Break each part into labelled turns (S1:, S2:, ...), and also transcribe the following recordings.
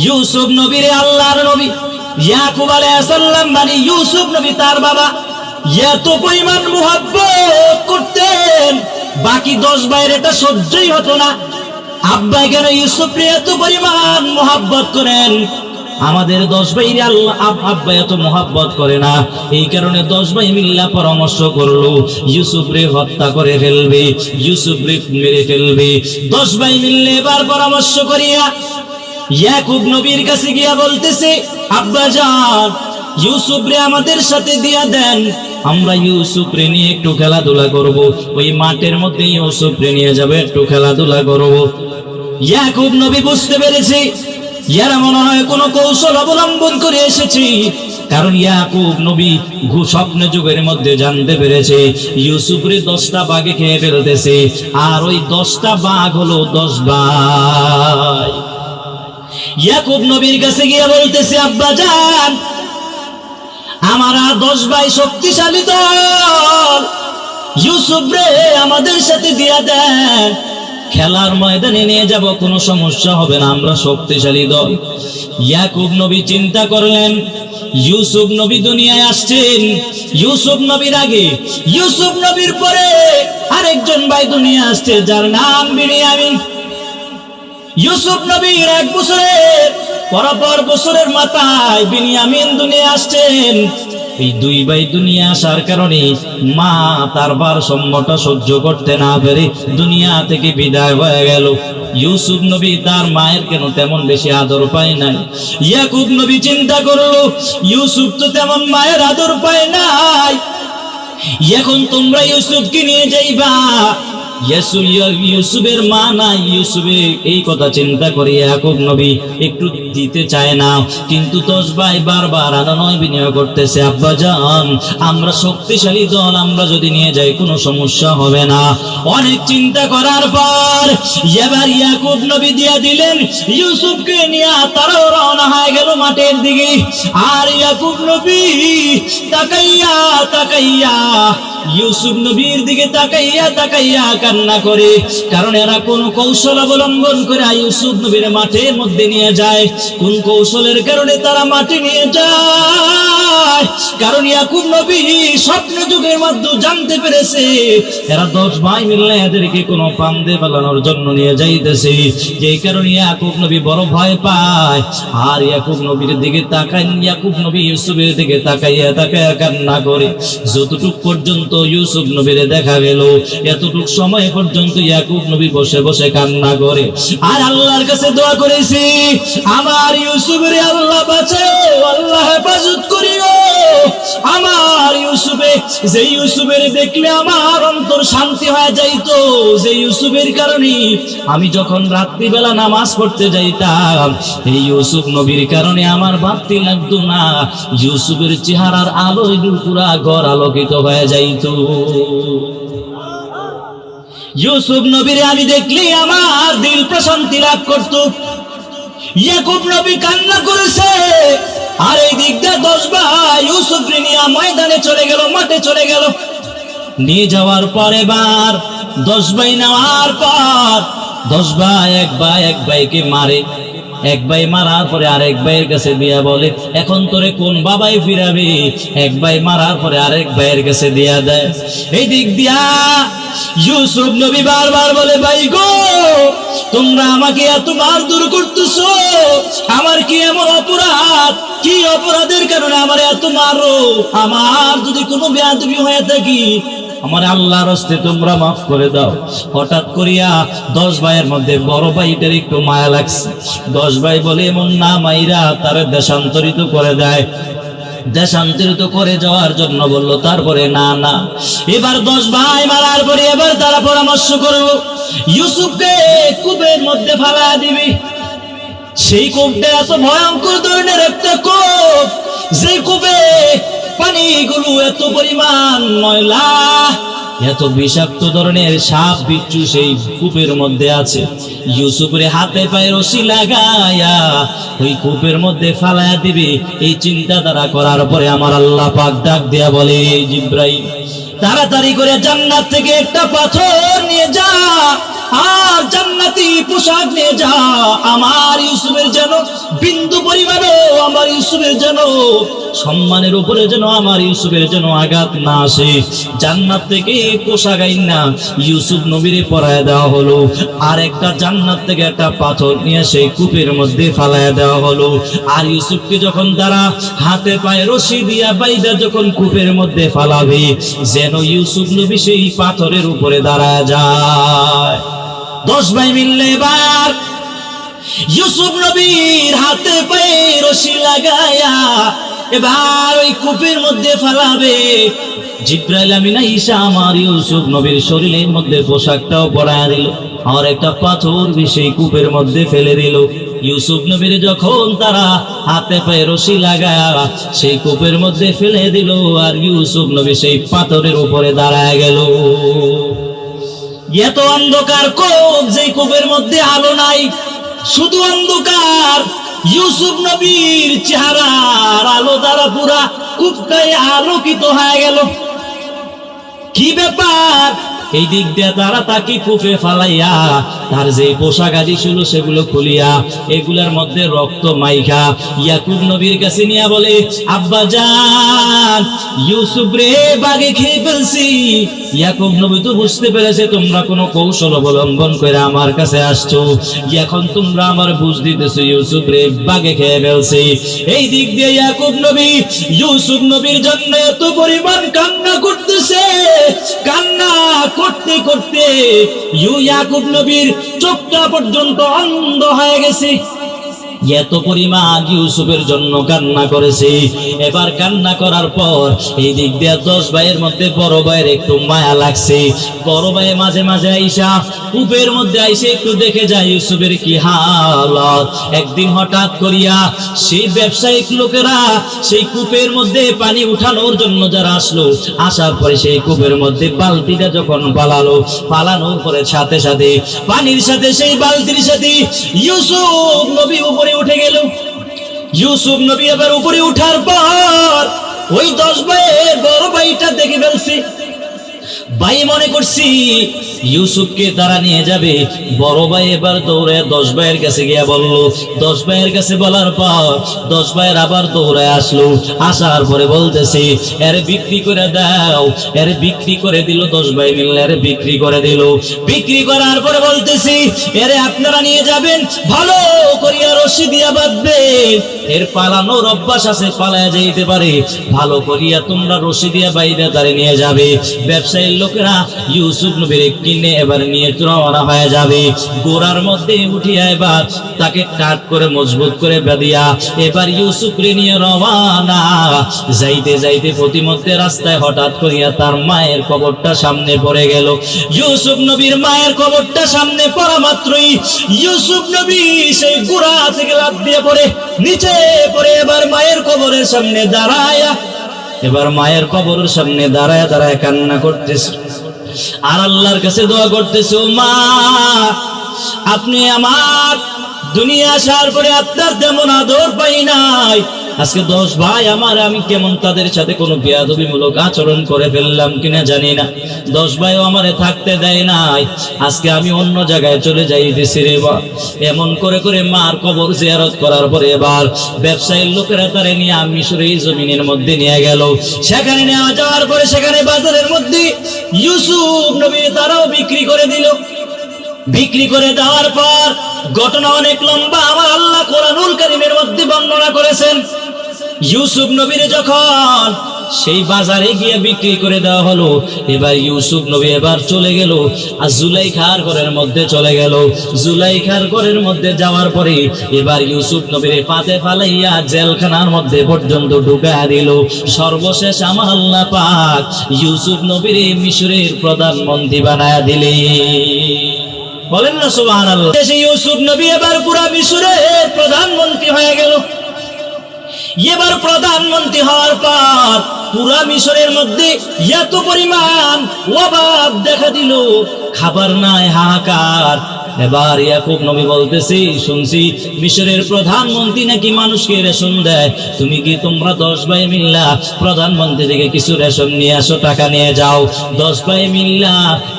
S1: ইউসুফ নবীর আল্লাহর নবী ইয়াকুব আলাইহিস সালাম মানে ইউসুফ নবী তার বাবা এত পরিমাণ মুহাব্বত করতেন, বাকি 10 ভাইয়ের এটা সহ্যই হতো না। আব্বা কেন ইউসুফকে এত পরিমাণ মুহাব্বত করেন, আমাদের 10 ভাইয়ের আল্লাহ আব্বা এত মুহাব্বত করে না, এই কারণে 10 ভাই মিল্লা পরামর্শ করলো ইউসুফরে হত্যা করে ফেলবে, ইউসুফরে মেরে ফেলবে। 10 ভাই মিললে এবার পরামর্শ করিয়া ইয়াকুব নবীর কাছে গিয়া বলতেছে, আব্বা জান ইউসুফরে আমাদের সাথে দিয়া দেন, আমরা ইউসুফরে নিয়ে একটু খেলাধুলা করব, ওই মাঠের মধ্যে ইউসুফরে নিয়ে যাবে, একটু খেলাধুলা করব। ইয়াকুব নবী বুঝতে পেরেছে ইয়ারা মনে হয় কোনো কৌশল অবলম্বন করে এসেছি, কারণ ইয়াকুব নবী স্বপ্ন যুগের মধ্যে জানতে পেরেছে ইউসুফরে 10টা বাঘে খেয়ে ফেলতেছে, আর ওই 10টা বাঘ হলো 10 ভাই। ইয়াকুব নবীর কাছে গিয়ে বলতেছে, আব্বা জান আমার 10 ভাই শক্তিশালী দল, ইউসুফ রে আমাদের সাথে দিয়া দেন, খেলার ময়দানে নিয়ে যাব, কোনো সমস্যা হবে না, আমরা শক্তিশালী দল। ইয়াকুব নবী চিন্তা করলেন ইউসুফ নবী দুনিয়ায় আসছেন, ইউসুফ নবীর আগে ইউসুফ নবীর পরে আরেকজন ভাই দুনিয়া আসছে যার নাম বিনিয়ামিন। ইউসুফ নবীর 1 বছরের পরপর বছরের মাথায় বিনিয়ামিন দুনিয়া আসছেন। এই 2 ভাই দুনিয়া আসার কারণে মা তার ভারসাম্যটা সহ্য করতে না পেরে দুনিয়া থেকে বিদায় হয়ে গেল। ইউসুফ নবী তার মায়ের কেন তেমন বেশি আদর পায় নাই। ইয়াকুব নবী চিন্তা করলো ইউসুফ তো তেমন মায়ের আদর পায় নাই, এখন তোমরা ইউসুফকে নিয়ে যাইবা, ইউসুফের মা নাই, ইউসুফে এই কথা চিন্তা করে ইয়াকুব নবী একটু দিতে চায় না, কিন্তু 10 ভাই বারবার আদানয় বিনিয়োগ করতেছে, আব্বা জান আমরা শক্তিশালী দল, আমরা যদি নিয়ে যাই কোনো সমস্যা হবে না। অনেক চিন্তা করার পর এবার ইয়াকুব নবী দিয়া দিলেন, ইউসুফকে নিয়ে তারাও রওনা হয়ে গেল মাঠের দিকে। আর ইয়াকুব নবী তাকাইয়া তাকাইয়া ইউসুফ নবীর দিকে তাকাইয়া তাকাইয়া কান্না করে, কারণ এরা কোন কৌশল অবলম্বন করে ইউসুফ নবীর মাঠের মধ্যে নিয়ে যায়। কোন কৌশলের কারণে তারা মাঠে নিয়ে যায়, কারণ ইয়াকুব নবী স্বপ্ন যুগের মাধ্যমে জানতে পেরেছে এরা 10 ভাই মিলে এদেরকে কোনো পান্দে পালানোর জন্য নিয়ে যাইতেছে, যেই কারণে ইয়াকুব নবী বড় ভয় পায়। আর ইয়াকুব নবীর দিকে তাকায়, ইয়াকুব নবী ইউসুফের দিকে তাকাইয়া তাকাইয়া কান্না করে। যতটুক পর্যন্ত ইউসুফ নবীরে দেখা গেল, এতটুক সময় পর্যন্ত ইয়াকুব নবী বসে বসে কান্না করে আর আল্লাহর কাছে দোয়া করেছি, আমার ইউসুফরে আল্লাহ বাঁচাও, আল্লাহ হেফাজত করিও আমার ইউসুফে। যে ইউসুফের দেখলে আমার অন্তর শান্তি হয়ে যাইতো, যে ইউসুফের কারণে আমি যখন রাত্রিবেলা নামাজ পড়তে যাইতাম, এই ইউসুফ নবীর কারণে আমার বাতি লাগতো না, ইউসুফের চেহারার আলোয় পুরা ঘর আলোকিত হয়ে যাইতো। ইউসুফ নবীরে আমি দেখলে আমার দিল প্রশান্তি লাভ করত। ইয়াকুব নবী কান্না করেছে, আর এই দিক দিয়ে 10 ভাই ইউসুফকে নিয়ে ময়দানে চলে গেল, মাঠে চলে গেল। নিয়ে যাওয়ার পরে এবার 10 ভাই নেওয়ার পর 10 ভাই এক ভাইকে মারে, এক ভাই মারার পরে আরেক ভাইয়ের কাছে দিয়া বলে, এখন তোরে কোন বাবাই ফিরাবে? এক ভাই মারার পরে আরেক ভাইয়ের কাছে দিয়া দেয়। এই দিক দিয়া ইউসুফ নবী বারবার বলে, ভাই গো তোমরা আমাকে এত মারধর করতেছো, আমার কি এমন অপরাধ, কি অপরাধের কারণে আমার এত মারো? আমার যদি কোনো বেয়াদবি হয়ে থাকি আমার আল্লাহর হস্তে তোমরা মাফ করে দাও। হঠাৎ করিয়া 10 ভাইয়ের মধ্যে বড় ভাইটার একটু মায়া লাগছে। 10 ভাই বলে, এমন না মাইরা তার দেশান্তরিত করে দেয়। দেশান্তরিত করে যাওয়ার জন্য বললো, তারপরে না না, এবার 10 ভাই মারার পরে এবার তারা পরামর্শ করলো ইউসুফকে কূপের মধ্যে ফেলা দিবি। সেই কূপটা এত ভয়ঙ্কর ধরনের একটা কূপ, যে কূপে পানিগুলো এত পরিমাণ ময়লা, এত বিষাক্ত ধরনের সাপ বিচ্ছু সেই কূপের মধ্যে আছে। ইউসুফের হাতে পায়ে রশি লাগায়া ওই কূপের মধ্যে ফালায়া দিবে, এই চিন্তা তারা করার পরে আমার আল্লাহ পাক ডাক দেয়া বলে, জিব্রাইল তাড়াতাড়ি করে জান্নাত থেকে একটা পাথর নিয়ে যা, আর জান্নাতি পোশাক নিয়ে যা, আমার ইউসুফের যেন বিন্দু পরিমাণও আমার ইউসুফের যেন সম্মানের উপরে যেন আমার ইউসুফের যেন আঘাত না আসে। জান্নাত থেকে পোশাক আইনা ইউসুফ নবীরে পরায় দেওয়া হলো। আর একটা জান্নাত থেকে একটা পাথর নিয়ে সেই কূপের মধ্যে ফালায় দেওয়া হলো। আর ইউসুফকে যখন তারা হাতে পায়ে রশি দিয়া বাইদা যখন কূপের মধ্যে ফালাবে, যেন ইউসুফ নবী সেই পাথরের উপরে দাঁড়ায় যায়। 10 ভাই মিললে এবার ইউসুফ নবীর হাতে পায়ে রশি লাগায়া এবার ওই কূপের মধ্যে ফালাবে। জিব্রাইল আমিন ঈসা আমার ইউসুফ নবীর শরীরের মধ্যে পোশাকটাও পরায়া দিল, আর একটা পাথর সেই কূপের মধ্যে ফেলে দিল। ইউসুফ নবীর যখন তারা হাতে পায়ে রশি লাগায়া সেই কূপের মধ্যে ফেলে দিল, আর ইউসুফ নবী সেই পাথরের উপরে দাঁড়ায় গেল। এত অন্ধকার কূপ, যে কূপের মধ্যে আলো নাই, শুধু অন্ধকার। ইউসুফ নবীর চেহারার আলো দ্বারা পুরা কূপটাই আলোকিত হয়ে গেল। কি ব্যাপার? এই দিক দিয়ে তারা তাকে কূপে ফালাইয়া তার যে পোশাক আদি ছিল সেগুলো খুলিয়া এগুলার মধ্যে রক্ত মাইখা ইয়াকুব নবীর কাছে নিয়ে বলে, আব্বা জান, ইউসুফ রে বাগে খেয়ে ফেলছি। ইয়াকুব নবী তো বুঝতে পেরেছে তোমরা কোনো কৌশল অবলম্বন করে আমার কাছে আসছো, এখন তোমরা আমার বুঝ দিতেছো ইউসুফ রে বাগে খেয়ে ফেলছি। এই দিক দিয়ে ইয়াকুব নবী ইউসুফ নবীর জন্য এত পরিমাণ কান্না করতেছে, কান্না করতে করতে ইয়াকুব নবীর চোখটা পর্যন্ত অন্ধ হয়ে গেছে। এত পরিমাণ ইউসুফের জন্য কান্না করেছে। এবার কান্না করার পর এই দিক দিয়ে 10 ভাইয়ের মধ্যে বড় ভাইয়ের একটু মায়া লাগছে। বড় ভাই মাঝে মাঝে আইসা কূপের মধ্যে আইসে একটু দেখে যায় ইউসুফের কি হালত। একদিন হঠাৎ করিয়া সেই ব্যবসায়িক লোকেরা সেই কূপের মধ্যে পানি উঠানোর জন্য যারা আসলো, আসার পরে সেই কূপের মধ্যে বালতিটা যখন পালানোর পরে সাথে সাথে পানির সাথে সেই বালতির সাথে ইউসুফ নবী উপরে উঠে গেল। ইউসুফ নবী এবার উপরে উঠার পর ওই 10 ভাইয়ের বড় ভাইটা দেখে ফেলছে। ভাই মনে করছি ইউসুফকে তারা নিয়ে যাবে। বড় ভাই এবার দৌড়ে 10 ভাইয়ের কাছে গিয়া বলল। 10 ভাইয়ের কাছে বলার পর 10 ভাইয়ের আবার দৌড়ে আসলো। আসার পরে বলতেছে, এর বিক্রি করে দাও। এর বিক্রি করে দিল। 10 ভাই মিললে এর বিক্রি করে দিল। বিক্রি করার পরে বলতেছি, এরে আপনারা নিয়ে যাবেন, ভালো করিয়া রশি দিয়া বাঁধবেন। এর পালানোর অভ্যাস আছে, পালায়া যাইতে পারে, ভালো করিয়া তোমরা রশি দিয়া বাইরে তারে নিয়ে যাবে। ব্যবসায়ীর লোকেরা ইউসুফ নবীর কিনে এবার নিয়ে রওনা হয়ে যাবে। গোড়ার মধ্যে উঠিয়া এবার তাকে কাট করে মজবুত করে বাঁধিয়া এবার ইউসুফকে নিয়ে রওনা। যাইতে যাইতে প্রতিমধ্যে রাস্তায় হঠাৎ করিয়া তার মায়ের কবরটা সামনে পড়ে গেল। ইউসুফ নবীর মায়ের কবরটা সামনে পড়া মাত্রই ইউসুফ নবী সেই গোড়া থেকে লাফ দিয়ে পড়ে নিচে পড়ে এবার মায়ের কবরের সামনে দাঁড়ায়া দাঁড়ায় কান্না করতেছে আর আল্লাহর কাছে দোয়া করতেছে, ও মা, আপনি আমার দুনিয়া আসার পরে আপনার তেমন আদর পাই নাই। আজকে 10 ভাই আমার, আমি কেমন তাদের সাথে কোনো বেয়াদবিমূলক আচরণ করে ফেললাম কিনা জানি না। 10 ভাইও আমারে থাকতে দেয় নাই। আজকে আমি অন্য জায়গায় চলে যাইতেছি রে বা। এমন করে করে মার কবর জিয়ারত করার পরে এবার ব্যবসায়ীর লোকেরা তারে নিয়ে মিশরের জমিনের মধ্যে নিয়ে গেল। সেখানে নেওয়া যাওয়ার পরে সেখানে বাজারের মধ্যে ইউসুফ নবী তারাও বিক্রি করে দিল। বিক্রি করে দেওয়ার পর ঘটনা অনেক লম্বা, আমার আল্লাহ কোরআনুল কারীমের মধ্যে বর্ণনা করেছেন। ইউসুফ নবীর যখন সেই বাজারে গিয়ে বিক্রি করে দেওয়া হলো, এবার ইউসুফ নবী এবার চলে গেল আর জুলাইখার ঘরের মধ্যে চলে গেল। জুলাইখার ঘরের মধ্যে যাওয়ার পরে এবার ইউসুফ নবীর পাতে ফালাইয়া জেলখানার মধ্যে পর্যন্ত ঢুকায়া দিল। সর্বশেষ আমার আল্লাহ পাক ইউসুফ নবীর মিশরের প্রধানমন্ত্রী বানায়া দিলে। বলেন না সুবহানাল্লাহ। ইউসুফ নবী এবার পুরা মিশরের প্রধানমন্ত্রী হয়ে গেল। এবার প্রধানমন্ত্রী হওয়ার পর পুরা মিশরের মধ্যে এত পরিমাণ অভাব দেখা দিল, খাবার নাই, হাহাকার। এবার ইয়াকুব নবী বলতেছি, শুনছি মিশরের প্রধানমন্ত্রী নাকি মানুষকে রেশন দেয়, তুমি কি তোমরা 10 ভাই মিল্লা প্রধানমন্ত্রী থেকে কিছু রেশন নিয়ে আসো, টাকা নিয়ে যাও। 10 ভাই মিল্লা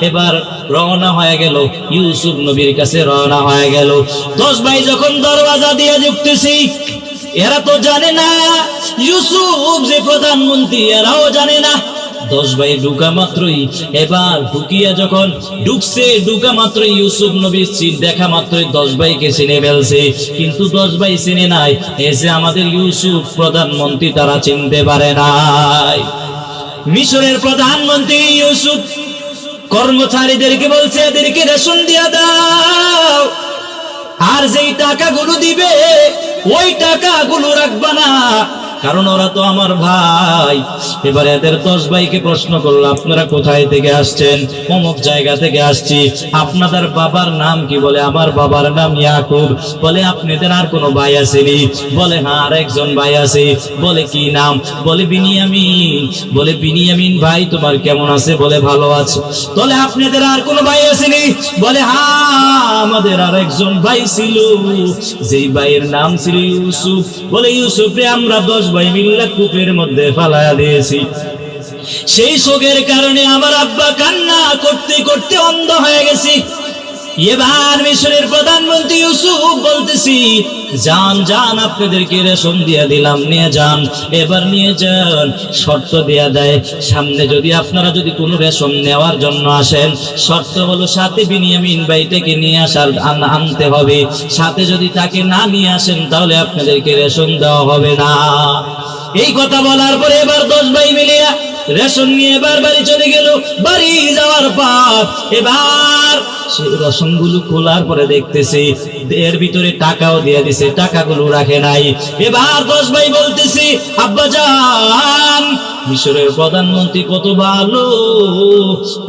S1: এবার রওনা হয়ে গেল, ইউসুফ নবীর কাছে রওনা হয়ে গেল। 10 ভাই যখন দরওয়াজা দিয়ে ঢুকতেছি, এরা তো জানে না ইউসুফ যে প্রধানমন্ত্রী, এরাও জানে না। 10 ভাই ঢুকা মাত্রই, এবার ঢুকিয়া যখন ঢুকা মাত্রই ইউসুফ নবীর দেখা মাত্রই 10 ভাইকে চিনে ফেলছে, কিন্তু 10 ভাই চিনে নাই এসে আমাদের ইউসুফ প্রধানমন্ত্রী, তারা চিনতে পারে নাই। মিশরের প্রধানমন্ত্রী ইউসুফ কর্মচারীদেরকে বলছে, এদেরকে রেশন দিয়ে দাও, আর যেই টাকাগুলো দিবে ওই টাকাগুলো রাখবা না, কারণ ওরা তো আমার ভাই। এবার এদের 10 ভাইকে প্রশ্ন করলো, আপনারা কোথায় থেকে আসছেন? অমুক জায়গা থেকে আসছি। আপনাদের বাবার নাম কি? বলে আমার বাবার নাম ইয়াকুব। বলে আপনাদের আর কোনো ভাই আসেনি? বলে হ্যাঁ, আর একজন ভাই আছে। বলে কি নাম? বলে বিনিয়ামিন। বলে বিনিয়ামিন ভাই তোমার কেমন আছে? বলে ভালো আছে। বলে আপনাদের আর কোনো ভাই আসেনি? বলে হ্যাঁ, আমাদের আর একজন ভাই ছিল, যেই ভাইয়ের নাম ছিল ইউসুফ। বলে ইউসুফ রে আমরা 10 ভাই মিল্লা কূপের মধ্যে ফালায়া দিয়েছি, সেই শোকের কারণে আমার আব্বা কান্না করতে করতে অন্ধ হয়ে গেছে। এবার মিশরের প্রধানমন্ত্রী ইউসুফ বলতেছি, যান যান, আপনাদেরকে রেশন দিয়ে দিলাম, নিয়ে যান, এবার নিয়ে যান। শর্ত দেয়া দেয়, সামনে যদি আপনারা যদি কোনো রেশন নেওয়ার জন্য আসেন, শর্ত হলো সাথে বিনিয়ামিন ভাইটাকে নিয়ে আনতে হবে, সাথে যদি তাকে না নিয়ে আসেন তাহলে আপনাদেরকে রেশন দেওয়া হবে না। এই কথা বলার পরে এবার 10 ভাই মিলিয়া রেশন নিয়ে এবার বাড়ি চলে গেল। বাড়ি যাওয়ার পর এবার সেই রেশনগুলো খোলার পরে দেখতেছি এর ভিতরে টাকাও দিয়ে দিছে, টাকাগুলো রাখে নাই। এবার 10 ভাই বলতেছি, আব্বা জান, মিশরের প্রধানমন্ত্রী কত ভালো,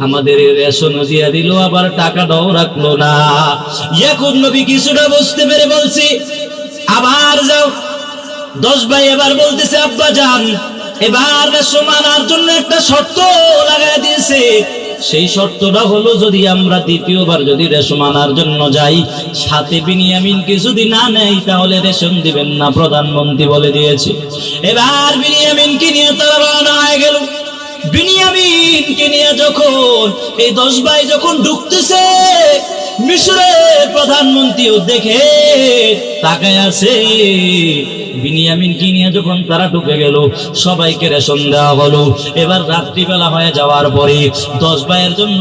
S1: আমাদের রেশনও দিয়ে দিল, আবার টাকাটাও রাখলো না। ইয়াকুব নবী কিছুটা বুঝতে পেরে বলছি, আবার যাও। 10 ভাই এবার বলতেছে, আব্বা জান, এবার রেশন আনার জন্য একটা শর্ত লাগাই দিয়েছে। সেই শর্তটা হলো, যদি আমরা দ্বিতীয়বার যদি রেশন আনার জন্য যাই, সাথে বিনিয়ামিনকে যদি না নেই তাহলে রেশন দিবেন না, প্রধানমন্ত্রী বলে দিয়েছে। এবার বিনিয়ামিনকে নিয়ে তারা রওনা হয়ে গেল। বিনিয়ামিনকে নিয়ে যখন এই 10 ভাই যখন ঢুকতেছে, মিশরের প্রধানমন্ত্রীও দেখে তাকায় আছে। বিনিয়ামিনকে নিয়ে যখন তারা ঢুকে গেল, সবাইকে রেশন দেওয়া হলো। এবার রাত্রিবেলা হয়ে যাওয়ার পরে 10 ভাইয়ের জন্য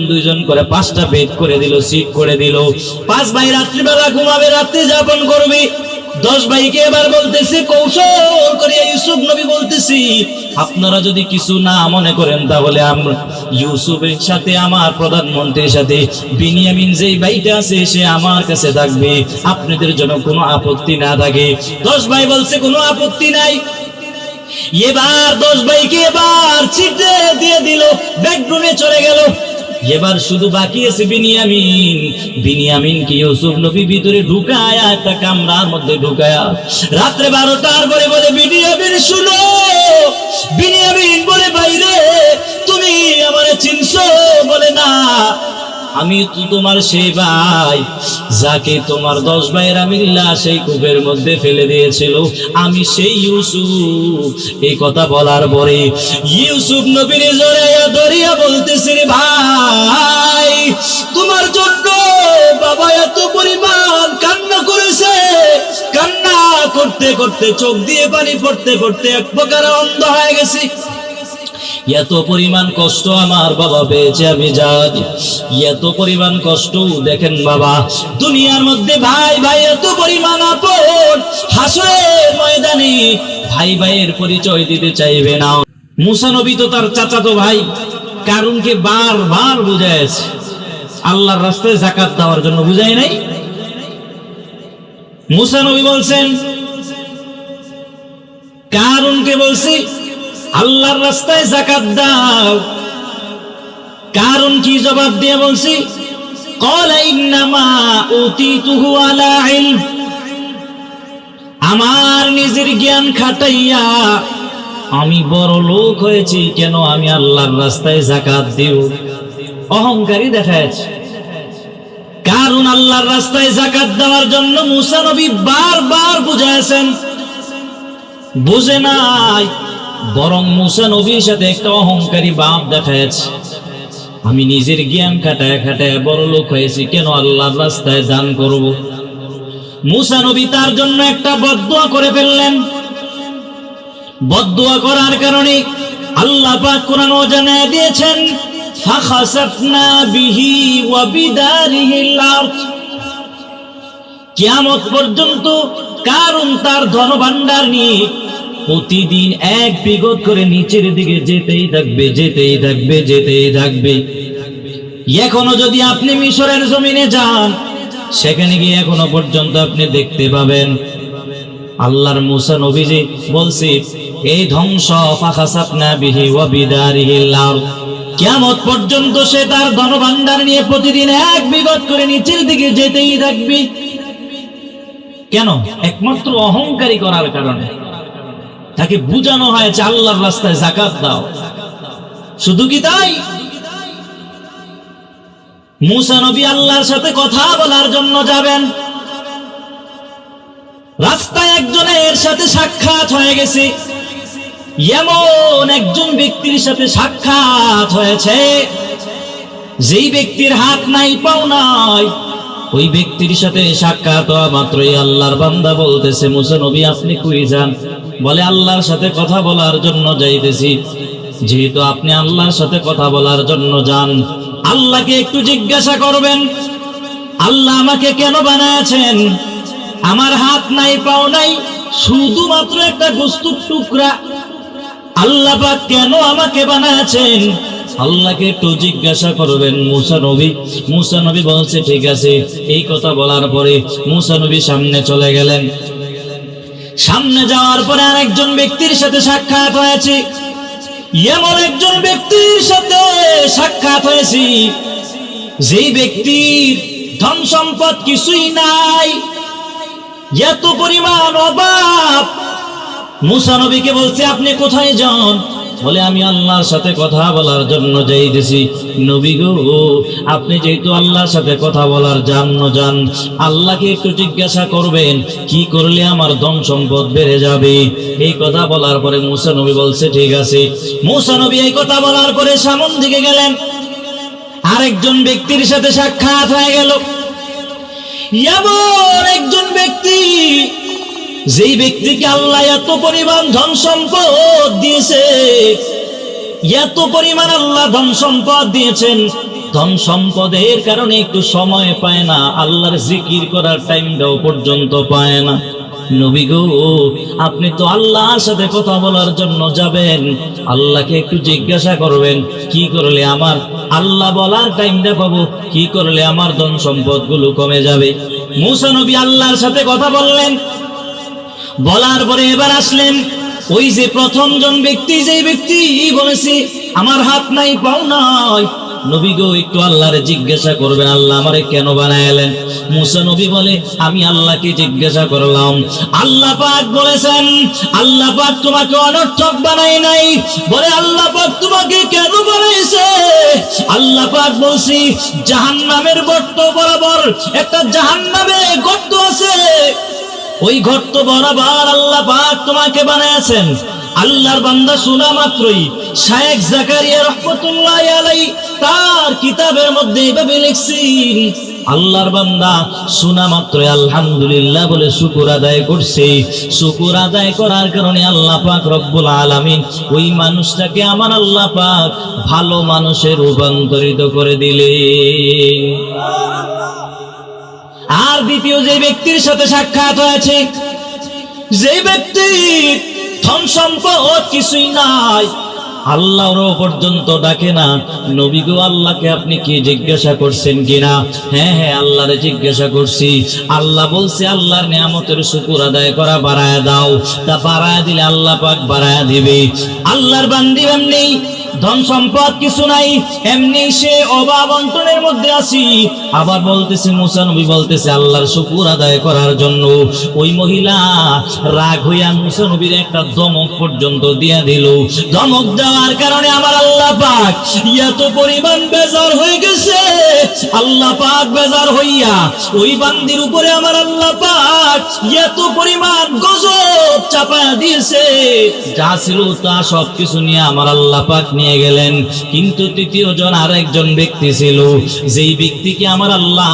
S1: দুইজন করে 5টা বেড করে দিল, সিট করে দিল। 5 ভাই রাত্রিবেলা ঘুমাবে, রাত্রি যাপন করবে। 10 ভাইকে এবার বলতেছে, কৌশল করে ইউসুফ নবী বলতেছি, আপনারা যদি কিছু না মনে করেন তাহলে আমরা ইউসুফের সাথে, আমার প্রধানমন্ত্রীর সাথে বিনিয়ামিন যেই ভাইটা আছে সে আমার কাছে থাকবে, আপনাদের জন্য কোনো আপত্তি না থাকে। 10 ভাই বলছে কোনো আপত্তি নাই। এবার 10 ভাইকে এবার ছিটে দিয়ে দিল, বেডরুমে চলে গেল। এবার শুধু বাকি আছে বিনিয়ামিন। বিনিয়ামিনকে ইউসুফ নবী ভিতরে ঢুকায়া, একটা কামরার মধ্যে ঢুকায়া রাত্রে 12টার পরে বলে, বিনিয়ামিন শুনো। বিনিয়ামিন বলে, বাইরে তুমি আমারে চিনছো? বলে না, আমি তো তোমার সেই ভাই যাকে তোমার 10 ভাইয়েরা মিল্লা সেই কূপের মধ্যে ফেলে দিয়েছিল, আমি সেই ইউসুফ। এই কথা বলার পরে ইউসুফ নবীর জড়াইয়া ধরিয়া বলতেছে, ভাই তোমার জন্য বাবা এত পরিমাণ কান্না করেছে, কান্না করতে করতে চোখ দিয়ে পানি পড়তে পড়তে এক প্রকার অন্ধ হয়ে গেছে। এত পরিমাণ কষ্ট আমার বাবা পেয়েছে, আমি জানি এত পরিমাণ কষ্ট। দেখেন বাবা, দুনিয়ার মধ্যে ভাই ভাই এত পরিমাণ আপন, হাসরের ময়দানে ভাই ভাইয়ের পরিচয় দিতে চাইবে না। মুসা নবী তো তার চাচাতো ভাই কারুনকে বারবার বুঝাইছে, আল্লাহর রাস্তায় যাকাত দেওয়ার জন্য বুঝাই নাই। মুসা নবী বলছেন, কারুনকে বলছি আল্লাহর রাস্তায় যাকাত দাও। কারণ কি জবাব দিয়ে বলছি, ক্বালা ইন্নামা উতিতুহু আলা ইলম, আমার নিজের জ্ঞান খাটাইয়া আমি বড় লোক হয়েছি, কেন আমি আল্লাহর রাস্তায় যাকাত দিব। অহংকারী দেখাচ্ছে। কার কারণ আল্লাহর রাস্তায় যাকাত দেওয়ার জন্য মুসা নবী বারবার বুঝাইছেন, বুঝে নাই, বরং মুসা নবীর সাথে একটা অহংকারী ভাব দেখাচ্ছে। আমি নিজের জ্ঞান খাটায় খাটায় বড় লোক হয়েছি, কেন আল্লাহর রাস্তায় দান করব? মুসা নবী তার জন্য একটা বদদুয়া করে ফেললেন। বদদুয়া করার কারণে আল্লাহ পাক কোরআনে জানায় দিয়েছেন, ফাখাসাফনা বিহি ওয়া বিদারিহিল আরদ। কিয়ামত পর্যন্ত কারণ তার ধনভাণ্ডার নিয়ে প্রতিদিন এক বিগত করে নিচের দিকে যেতেই থাকবে, যেতেই থাকবে, যেতেই থাকবে। এখনো যদি আপনি মিশরের জমিনে যান, সেখানে গিয়ে এখনো পর্যন্ত আপনি দেখতে পাবেন আল্লাহর মুসা নবীজি বলছে এই ধ্বংস, ফাখাসাফনা বিহি ওয়া বিদারিহিল আরদ, কিয়ামত পর্যন্ত সে তার ধনভাণ্ডার নিয়ে প্রতিদিন এক বিগত করে নিচের দিকে যেতেই থাকবে। কেন? একমাত্র অহংকারী করার কারণে। তাকে বুঝানো হয়েছে আল্লাহর রাস্তায় যাকাত দাও। শুধু কি তাই? মুসা নবী আল্লাহর সাথে কথা বলার জন্য যাবেন, রাস্তায় একজনের সাথে সাক্ষাৎ হয়ে গেছে। এমন একজন ব্যক্তির সাথে সাক্ষাৎ হয়েছে যেই ব্যক্তির হাত নাই, পাও নাই। ওই ব্যক্তির সাথে সাক্ষাৎ হওয়া মাত্রই আল্লাহর বান্দা বলতেছে, মুসা নবী আপনি কই যান? বলে আল্লাহর সাথে কথা বলার জন্য যাইতেছি। যেহেতু আপনি আল্লাহর সাথে কথা বলার জন্য যান, আল্লাহকে একটু জিজ্ঞাসা করবেন, আল্লাহ আমাকে কেন বানায়াছেন? আমার হাত নাই, পাও নাই, শুধুমাত্র একটা গোস্তের টুকরা। আল্লাহ পাক কেন আমাকে বানায়াছেন? আল্লাহকে একটু জিজ্ঞাসা করবেন মুসা নবী বলছে ঠিক আছে। এই কথা বলার পরে মুসা নবী সামনে চলে গেলেন। সামনে যাওয়ার পরে আরেকজন ব্যক্তির সাথে সাক্ষাৎ হয়েছে। এমন একজন ব্যক্তির সাথে সাক্ষাৎ হয়েছে যেই ব্যক্তির ধন সম্পদ কিছুই নাই, এত পরিমাণ অভাব। মুসা নবীকে বলছে আপনি কোথায় যান? বলে আমি আল্লাহর সাথে কথা বলার জন্য যাইতেছি। নবী গো, আপনি যেহেতু আল্লাহর সাথে কথা বলার জন্য যান, আল্লাহকে একটু জিজ্ঞাসা করবেন কি করলে আমার ধন সম্পদ বেড়ে যাবে। এই কথা বলার পরে মুসা নবী বলছে ঠিক আছে। মুসা নবী এই কথা বলার পরে সামন দিকে গেলেন। আরেকজন ব্যক্তির সাথে সাক্ষাৎ হয়ে গেল। এমন একজন ব্যক্তি যেই ব্যক্তিকে আল্লাহ এত পরিমাণ ধন সম্পদ দিয়েছে, এত পরিমাণ আল্লাহ ধন সম্পদ দিয়েছেন, ধন সম্পদের কারণে একটু সময় পায় না, আল্লাহর জিকির করার টাইমটাও পর্যন্ত পায় না। নবী গো, আপনি তো আল্লাহর সাথে কথা বলার জন্য যাবেন, আল্লাহকে একটু জিজ্ঞাসা করবেন কি করলে আমার আল্লাহ বলার টাইমটা পাবো, কি করলে আমার ধন সম্পদ গুলো কমে যাবে। মুসা নবী আল্লাহর সাথে কথা বললেন। বলার পরে এবার আসলেন ওই যে প্রথম জন ব্যক্তি, যে ব্যক্তি বলেছে আমার হাত নাই, পাও নাই। নবী গো, একটু আল্লাহরে জিজ্ঞাসা করবেন আল্লাহ আমারে কেন বানাইলেন। মুসা নবী বলে আমি আল্লাহকে জিজ্ঞাসা করলাম। আল্লাহ পাক বলেছেন আল্লাহ পাক তোমাকে অনর্থক বানাই নাই। বলে আল্লাহ পাক তোমাকে কেন বানাইছে? আল্লাহ পাক বলছি জাহান্নামের গর্ত বরাবর একটা জাহান্নামে গর্ত আছে, ওই গর্ত বরাবর আল্লাহ পাক তোমাকে বানাইছেন। আল্লাহর বান্দা শোনা মাত্রই শায়েখ জাকারিয়া রাহমাতুল্লাহি আলাইহি তার কিতাবের মধ্যে এভাবে লিখছেন, আল্লাহর বান্দা শোনা মাত্রই আলহামদুলিল্লাহ বলে শুকর আদায় করছে। শুকর আদায় করার কারণে আল্লাহ পাক রব্বুল আলামিন ওই মানুষটাকে আমার আল্লাহ পাক ভালো মানুষে রূপান্তরিত করে দিলেন। আর দ্বিতীয় যে ব্যক্তির সাথে সাক্ষাৎ হয়েছে, যে ব্যক্তি ধন সম্পদ কিছুই নাই, আল্লাহরও পর্যন্ত ডাকে না। নবী গো, আল্লাহকে আপনি কি জিজ্ঞাসা করছেন কিনা? হ্যাঁ হ্যাঁ, আল্লাহরে জিজ্ঞাসা করছি। আল্লাহ বলছে আল্লাহর নিয়ামতের শুকর আদায় করা বাড়ায় দাও, তা বাড়ায় দিলে আল্লাহ পাক বাড়ায় দিবে। আল্লাহর বান্দি এমনি ধন সম্পদ কিছু নাই, এমনি সে অভাব অন্তরের মধ্যে আছি, আবার বলতেছে, মুসা নবী বলতেছে আল্লাহর শুকর আদায় করার জন্য। ওই মহিলা রাগ হইয়া মুসা নবীর একটা ধমক পর্যন্ত দিয়া দিল। ধমক দেওয়ার কারণে আমার আল্লাহ পাক এত পরিমাণ বেজার হয়ে গেছে। আল্লাহ পাক বেজার হইয়া ওই বান্দির উপরে আমার আল্লাহ পাক এত পরিমাণ গজব চাপায়া দিয়েছে, যা ছিল তা সবকিছু নিয়ে আমার আল্লাহ পাক নিয়ে গেলেন। কিন্তু তৃতীয় জন আরেকজন ব্যক্তি ছিল, যেই ব্যক্তিকে আমার আল্লাহ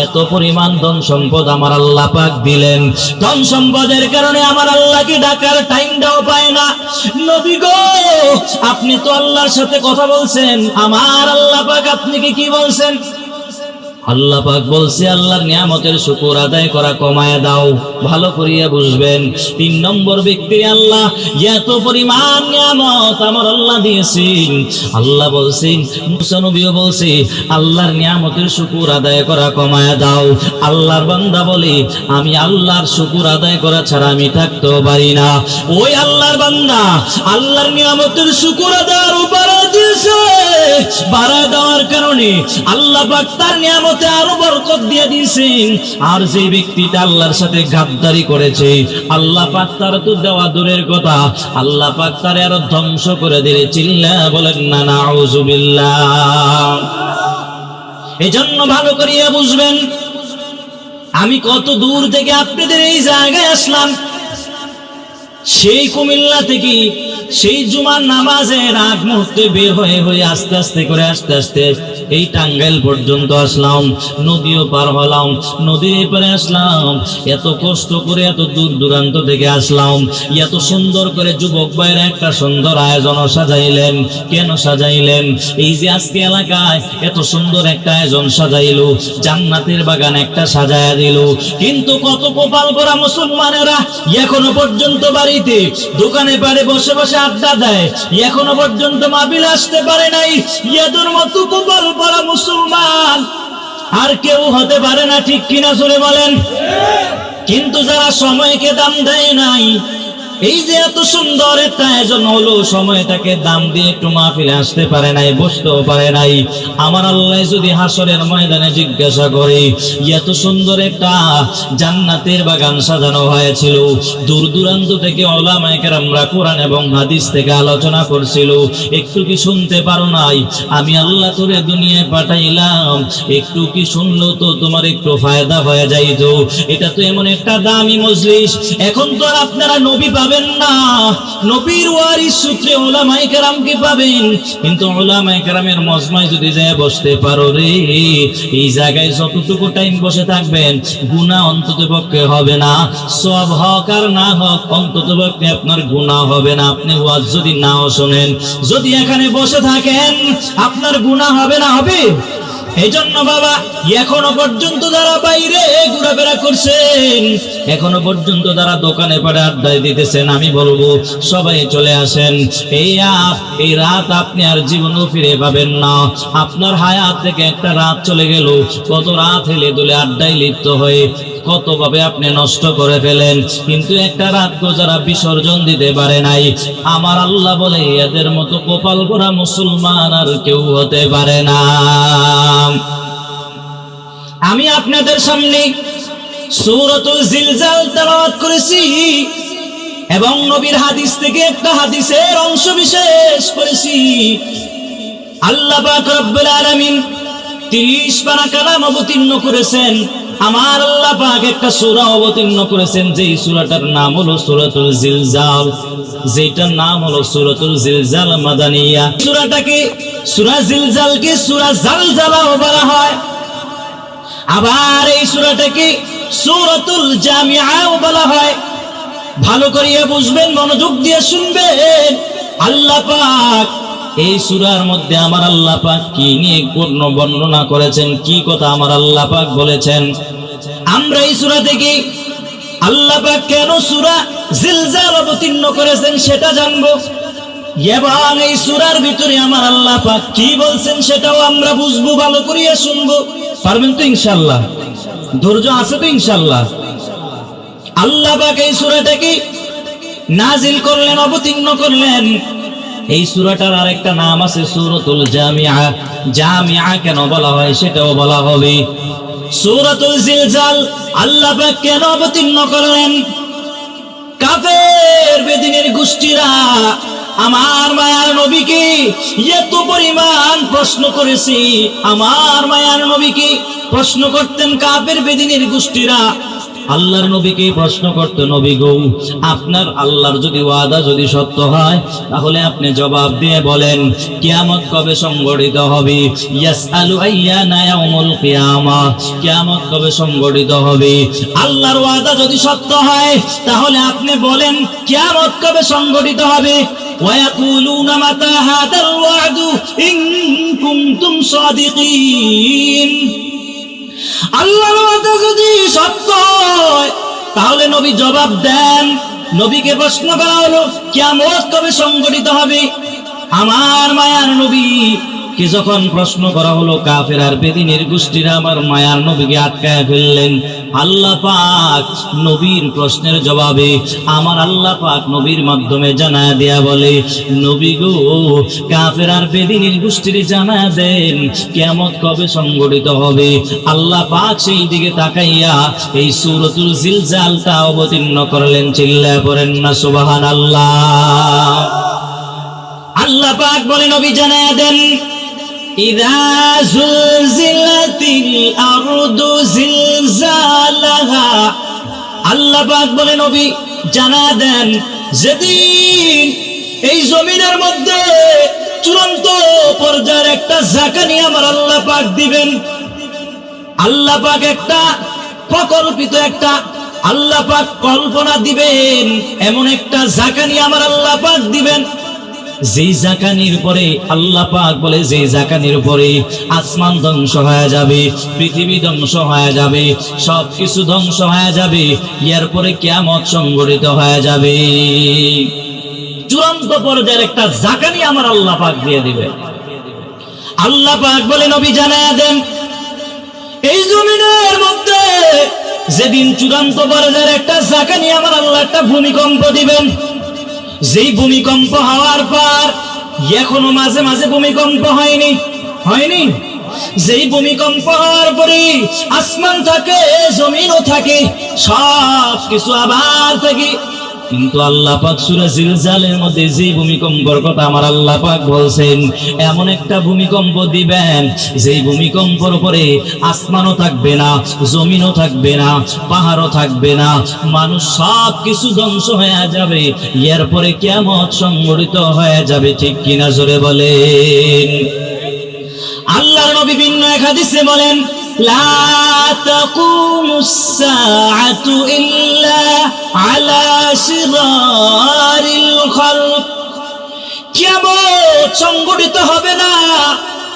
S1: এত পরিমাণ ধন সম্পদ আমার আল্লাহ পাক দিলেন। ধন সম্পদের কারণে আমার আল্লাহকে ডাকার টাইমটাও পায় না। নবী গো, আপনি তো আল্লাহর সাথে কথা বলছেন, আমার আল্লাহ পাক আপনি কি বলছেন? আল্লাহ পাক বলছে আল্লাহর নিয়ামতের শুকর আদায় করা কমায় দাও। ভালো করিয়া বুঝবেন, 3 নম্বর ব্যক্তি আল্লাহ এত পরিমাণ নিয়ামত আমার আল্লাহ দিয়েছেন। আল্লাহ বলছেন, মুসা নবীও বলছে আল্লাহর নিয়ামতের শুকর আদায় করা কমায় দাও। আল্লাহর বান্দা বলে আমি আল্লাহর শুকর আদায় করা ছাড়া আমি থাকতেও পারি না। ওই আল্লাহর বান্দা আল্লাহর নিয়ামতের শুকর আদায়ের উপরে দিয়েছে, বাড়ায় দেওয়ার কারণে আল্লাহ পাক তার নিয়ামত আরো বরকত দিয়ে দিয়েছেন। আর যে ব্যক্তিটা আল্লাহর সাথে গাদ্দারি করেছে, আল্লাহ পাক তার তো দেওয়া দূরের কথা, আল্লাহ পাক তার আরো ধ্বংস করে দিলে। চিল্লা বলেন না নাউজুবিল্লাহ। এজন্য ভালো করিয়া বুঝবেন, আমি কত দূর থেকে আপনাদের এই জায়গায় আসলাম। সেই কুমিল্লা থেকে সেই জুমার নামাজের আগ মুহূর্তে বের হয়ে আস্তে আস্তে এই টাঙ্গাইল পর্যন্ত আসলাম। নদীও পার হলাম, নদীর এপারে আসলাম। এত কষ্ট করে এত দূর দূরান্ত থেকে আসলাম। এত সুন্দর করে যুবক ভাইয়ের একটা সুন্দর আয়োজন সাজাইলেন। কেন সাজাইলেন? এই যে আজকে এলাকায় এত সুন্দর একটা আয়োজন সাজাইলো, জান্নাতের বাগান একটা সাজায়া দিল। কিন্তু কত কপাল করা মুসলমানেরা এখনো পর্যন্ত বাড়িতে দোকানে পারে বসে বসে আড্ডা দেয়, এখনো পর্যন্ত মাহফিল আসতে পারে নাই। এদের মতো কপাল পরা মুসলমান আর কেউ হতে পারে না, ঠিক কিনা জোরে বলেন। কিন্তু যারা সময়কে দাম দেয় নাই, এই যে এত সুন্দর একটা আয়োজন হলো, সময়টাকে দাম দিয়ে একটু মাহফিলে আসতে পারে নাই, বসতেও পারে নাই। আমার আল্লাহ যদি হাসরের ময়দানে জিজ্ঞাসা করে, এত সুন্দর একটা জান্নাতের বাগান সাজানো হয়েছিল, দূর দূরান্ত থেকে উলামায়ে কেরামরা কোরআন এবং হাদিস থেকে আলোচনা করছিল, একটু কি শুনতে পারো নাই? আমি আল্লাহ তোরে দুনিয়ায় পাঠাইলাম, একটু কি শুনলো তো তোমার একটু ফায়দা হয়ে যাইতো। এটা তো এমন একটা দামি মজলিস। এখন তো আর আপনারা নবী পাবেন না, নবীর ওয়ারিস সূত্রে উলামায়ে কেরামকে পাবেন। কিন্তু উলামায়ে কেরামের মজমায় যদি যায় বসতে পারো রে, এই জায়গায় যতটুকু টাইম বসে থাকবেন গুনাহ অন্ততপক্ষে হবে না। সওয়াব হোক আর না হোক অন্ততপক্ষে আপনার গুনাহ হবে না। আপনি ওয়াজ যদি নাও শোনেন, যদি এখানে বসে থাকেন আপনার গুনাহ হবে না? হবে। এই জন্য বাবা, এখনো পর্যন্ত যারা বাইরে ঘোরাফেরা করছেন, এখনো পর্যন্ত যারা দোকানে পাড়ে আড্ডায় দিতেছেন, আমি বলবো সবাই চলে আসেন। এই রাত আপনি আর জীবনেও ফিরে পাবেন না। আপনার হায়াত থেকে একটা রাত চলে গেল। কত রাত হেলে দুলে আড্ডায় লিপ্ত হয়ে কতভাবে আপনি নষ্ট করে ফেলেন, কিন্তু একটা রাত যারা বিসর্জন দিতে পারে নাই, আমার আল্লাহ বলে এদের মতো কপাল করা মুসলমান আর কেউ হতে পারে না। আমি আপনাদের সামনে সূরাতুল জিলজাল তেলাওয়াত করেছি এবং নবীর হাদিস থেকে একটা হাদিসের অংশ বিশেষ করেছি। আল্লাহ পাক রব্বুল আলামিন 30 পারা কালাম অবতীর্ণ করেছেন। আমার আল্লাহ পাক একটা সূরা অবতীর্ণ করেছেন, যেই সূরাটার নাম হলো সূরাতুল জিলজাল, যেটার নাম হলো সূরাতুল জিলজাল মাদানিয়া। সূরাটাকে সূরা জিলজালকে সূরা জালজালাও বলা হয়। আবার এই সূরাটাকে সূরাতুল জামিআও বলা হয়। ভালো করিয়া বুঝবেন, মনোযোগ দিয়ে শুনবেন। আল্লাহ পাক এই সূরার মধ্যে আমার আল্লাহ পাক কি নিয়ে বর্ণনা করেছেন, কি কথা আমার আল্লাহ পাক বলেছেন। আমরা এই সূরা থেকে আল্লাহ পাক কেন সূরা জিলজাল অবতীর্ণ করেছেন সেটা জানবো, এবং এই সূরার ভিতরে আমার আল্লাহ পাক কি বলছেন সেটাও আমরা বুঝবো। ভালো করিয়া শুনবো। পারবেন তো ইনশাআল্লাহ? ধৈর্য আছে তো ইনশাআল্লাহ? আল্লাহ পাক এই সূরাটাকে নাজিল করলেন, অবতীর্ণ করলেন এই সূরাটার আরেকটা নাম আছে সূরাতুল জামিআ। জামিআ কেন বলা হয় সেটাও বলা হবে। সূরাতুল জিলজাল আল্লাহ পাক কেন অবতীর্ণ করলেন? কাফের বেদিনের গোষ্ঠীরা আমার মায়ার নবীকে এত পরিমাণ প্রশ্ন করেছে। আমার মায়ার নবীকে প্রশ্ন করতেন কাফের বেদিনের গোষ্ঠীরা, আল্লাহর নবীকে প্রশ্ন করত, নবী গো, আপনার আল্লাহর যদি ওয়াদা যদি সত্য হয় তাহলে আপনি জবাব দিয়ে বলেন কিয়ামত কবে সংঘটিত হবে? ইয়াসআলু আইয়ানা ইয়াউমুল কিয়ামা, কিয়ামত কবে সংঘটিত হবে? আল্লাহর ওয়াদা যদি সত্য হয় তাহলে আপনি বলেন কিয়ামত কবে সংঘটিত হবে? ওয়ায়াকুলুনা মাতা হাদাল ওয়াদু ইন কুনতুম সাদিকিন। আল্লাহর ওয়াদা যদি সত্য হয় তাহলে নবী জবাব দেন। নবীকে প্রশ্ন করা হলো কিয়ামত কবে সংঘটিত হবে? আমার মায়ার নবী কে যখন প্রশ্ন করা হলো, কাফের আর বেদিনের গোষ্ঠীরা আমার মায়ার নবীকে আটকায় ফেললেন। আল্লাহ পাক নবীর প্রশ্নের জবাবে আমার আল্লাহ পাক নবীর মাধ্যমে জানায় দেয়া বলে, নবী গো, কাফের আর বেদিনের গোষ্ঠীর জানায় দেন কিয়ামত কবে সংঘটিত হবে। আল্লাহ পাক সেই দিকে তাকাইয়া এই সূরাতুল জিলজালটা অবতীর্ণ করলেন। চিল্লায় পড়েন না সুবহানাল্লাহ। আল্লাহ পাক বলে, নবী জানায় দেন, ইযা যুলজিলাতিল আরদু জিলজালাহা। আল্লাহ পাক বলে, নবী জানায় দেন, যেদিন এই জমিনের মধ্যে চূড়ান্ত পর্যায়ের একটা ঝাঁকানি আমার আল্লাহ পাক দিবেন। আল্লাহ পাক একটা প্রকল্পিত একটা আল্লাহ পাক কল্পনা দিবেন, এমন একটা ঝাঁকানি আমার আল্লাহ পাক দিবেন। যেই জাকানির পরে আল্লাহ পাক বলে, যেই জাকানির পরে আসমান ধ্বংস হয়ে যাবে, পৃথিবী ধ্বংস হয়ে যাবে, সবকিছু ধ্বংস হয়ে যাবে, এরপরে কিয়ামত সংঘটিত হয়ে যাবে। চূড়ান্ত পর্যায়ের একটা জাকানি আমার আল্লাহ পাক দিয়ে দিবে। আল্লাহ পাক বলে, নবী জানায়া দেন, এই জমিনের মধ্যে যেদিন চূড়ান্ত পর্যায়ের একটা জাকানি আমার আল্লাহ একটা ভূমিকম্প দিবেন। যেই ভূমিকম্প হওয়ার পর এখনো মাঝে মাঝে ভূমিকম্প হয়নি। যেই ভূমিকম্প হওয়ার পরে আসমান থাকে, জমিনও থাকে, সব কিছু আবার থাকে। কিন্তু আল্লাহ পাক সূরা জিলজালের মধ্যে যে ভূমিকম্পের কথা আমার আল্লাহ পাক বলছেন, এমন একটা ভূমিকম্প দিবেন যেই ভূমিকম্পের উপরে আসমানও থাকবে না, জমিনও থাকবে না, পাহাড়ও থাকবে না, মানুষ সব কিছু ধ্বংস হয়ে যাবে, এরপরে কিয়ামত সংঘটিত হয়ে যাবে। ঠিক কিনা জোরে বলেন। আল্লাহর নবী ভিন্ন এক হাদিসে বলেন, লা তাকুমুস সাআতু ইল্লা আলা শিরারিল খালক। কিয়ামত সংঘটিত হবে না,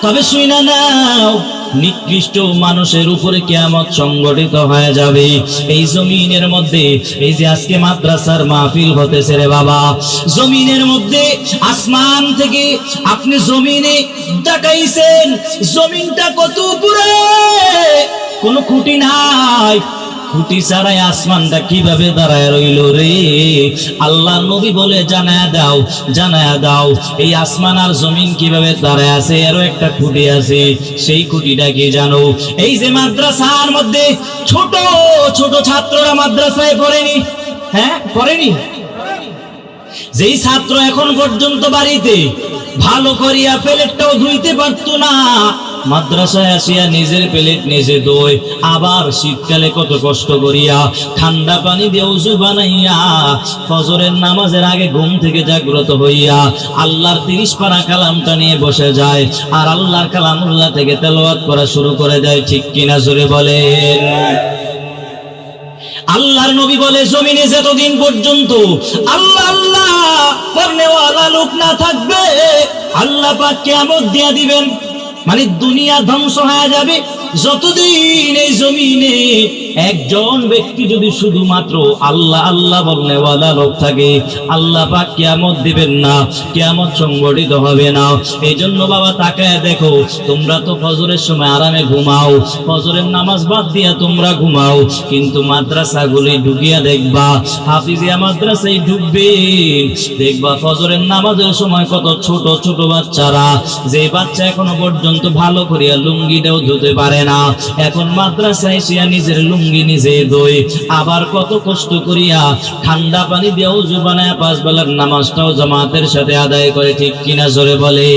S1: তবে শুইনা নাও, নিকৃষ্ট মানুষের উপরে কিয়ামত সংঘটিত হয়ে যাবে। এই জমিনের মধ্যে এই যে আজকে মাদ্রাসার মাহফিল হতেছে রে বাবা, জমিনের মধ্যে আসমান থেকে আপনি জমিনে তাকাইছেন, জমিনটা কত উপরে, কোনো খুঁটি নাই, খুঁটি ছাড়াই আসমানটা কিভাবে দাঁড়ায় রইল রে। আল্লাহ নবী বলে, জানায়া দাও এই আসমান আর জমিন কিভাবে দাঁড়ায় আছে, এরও একটা খুঁটি আছে। সেই খুঁটিটা কি জানো? এই যে মাদ্রাসার মধ্যে ছোট ছোট ছাত্ররা মাদ্রাসায় পড়েনি, হ্যাঁ পড়েনি, যেই ছাত্র এখন পর্যন্ত বাড়িতে ভালো করিয়া প্লেটটাও ধুইতে পারতো না, মাদ্রাসায় আসিয়া নিজের প্লেট নিজে ধোয়, আবার শীতকালে কত কষ্ট করিয়া ঠান্ডা পানি দিয়ে ওযু বানাইয়া ফজরের নামাজের আগে ঘুম থেকে জাগ্রত হইয়া আল্লাহর 30 পারা কালামটা নিয়ে বসে যায়, আর আল্লাহর কালামুল্লাহ থেকে তেলাওয়াত করা শুরু করে দেয়। ঠিক কিনা জোরে বলেন। আল্লাহর নবী বলে, জমিনে যতদিন পর্যন্ত আল্লাহ আল্লাহ পড়নেওয়ালা লোক না থাকবে, আল্লাহ পাক কিয়ামত দিয়া দিবেন, মানে দুনিয়া ধ্বংস হয়ে যাবে। যতদিন এই জমিনে একজন ব্যক্তি যদি শুধুমাত্র আল্লাহ আল্লাহ বলনেওয়ালা লোক থাকে, আল্লাহ পাক কিয়ামত দিবেন না, কিয়ামত সংগঠিত হবে না। এই জন্য বাবা তাকায় দেখো, তোমরা তো ফজরের সময় আরামে ঘুমাও, ফজরের নামাজ বাদ দিয়া তোমরা ঘুমাও, কিন্তু মাদ্রাসাগুলি ঢুকিয়া দেখবা, হাফিজিয়া মাদ্রাসায় ঢুকবে, দেখবা ফজরের নামাজের সময় কত ছোট ছোট বাচ্চারা, যে বাচ্চা এখনো পর্যন্ত ভালো করিয়া লুঙ্গিটাও ধুতে পারে না, এখন মাদ্রাসায় এসিয়া নিজের লুঙ্গি নিজে ধোয়, আবার কত কষ্ট করিয়া ঠান্ডা পানি দিয়ে ওযু বানায় 5 বেলার নামাজটাও জামাতের সাথে আদায় করে। ঠিক কিনা জোরে বলে?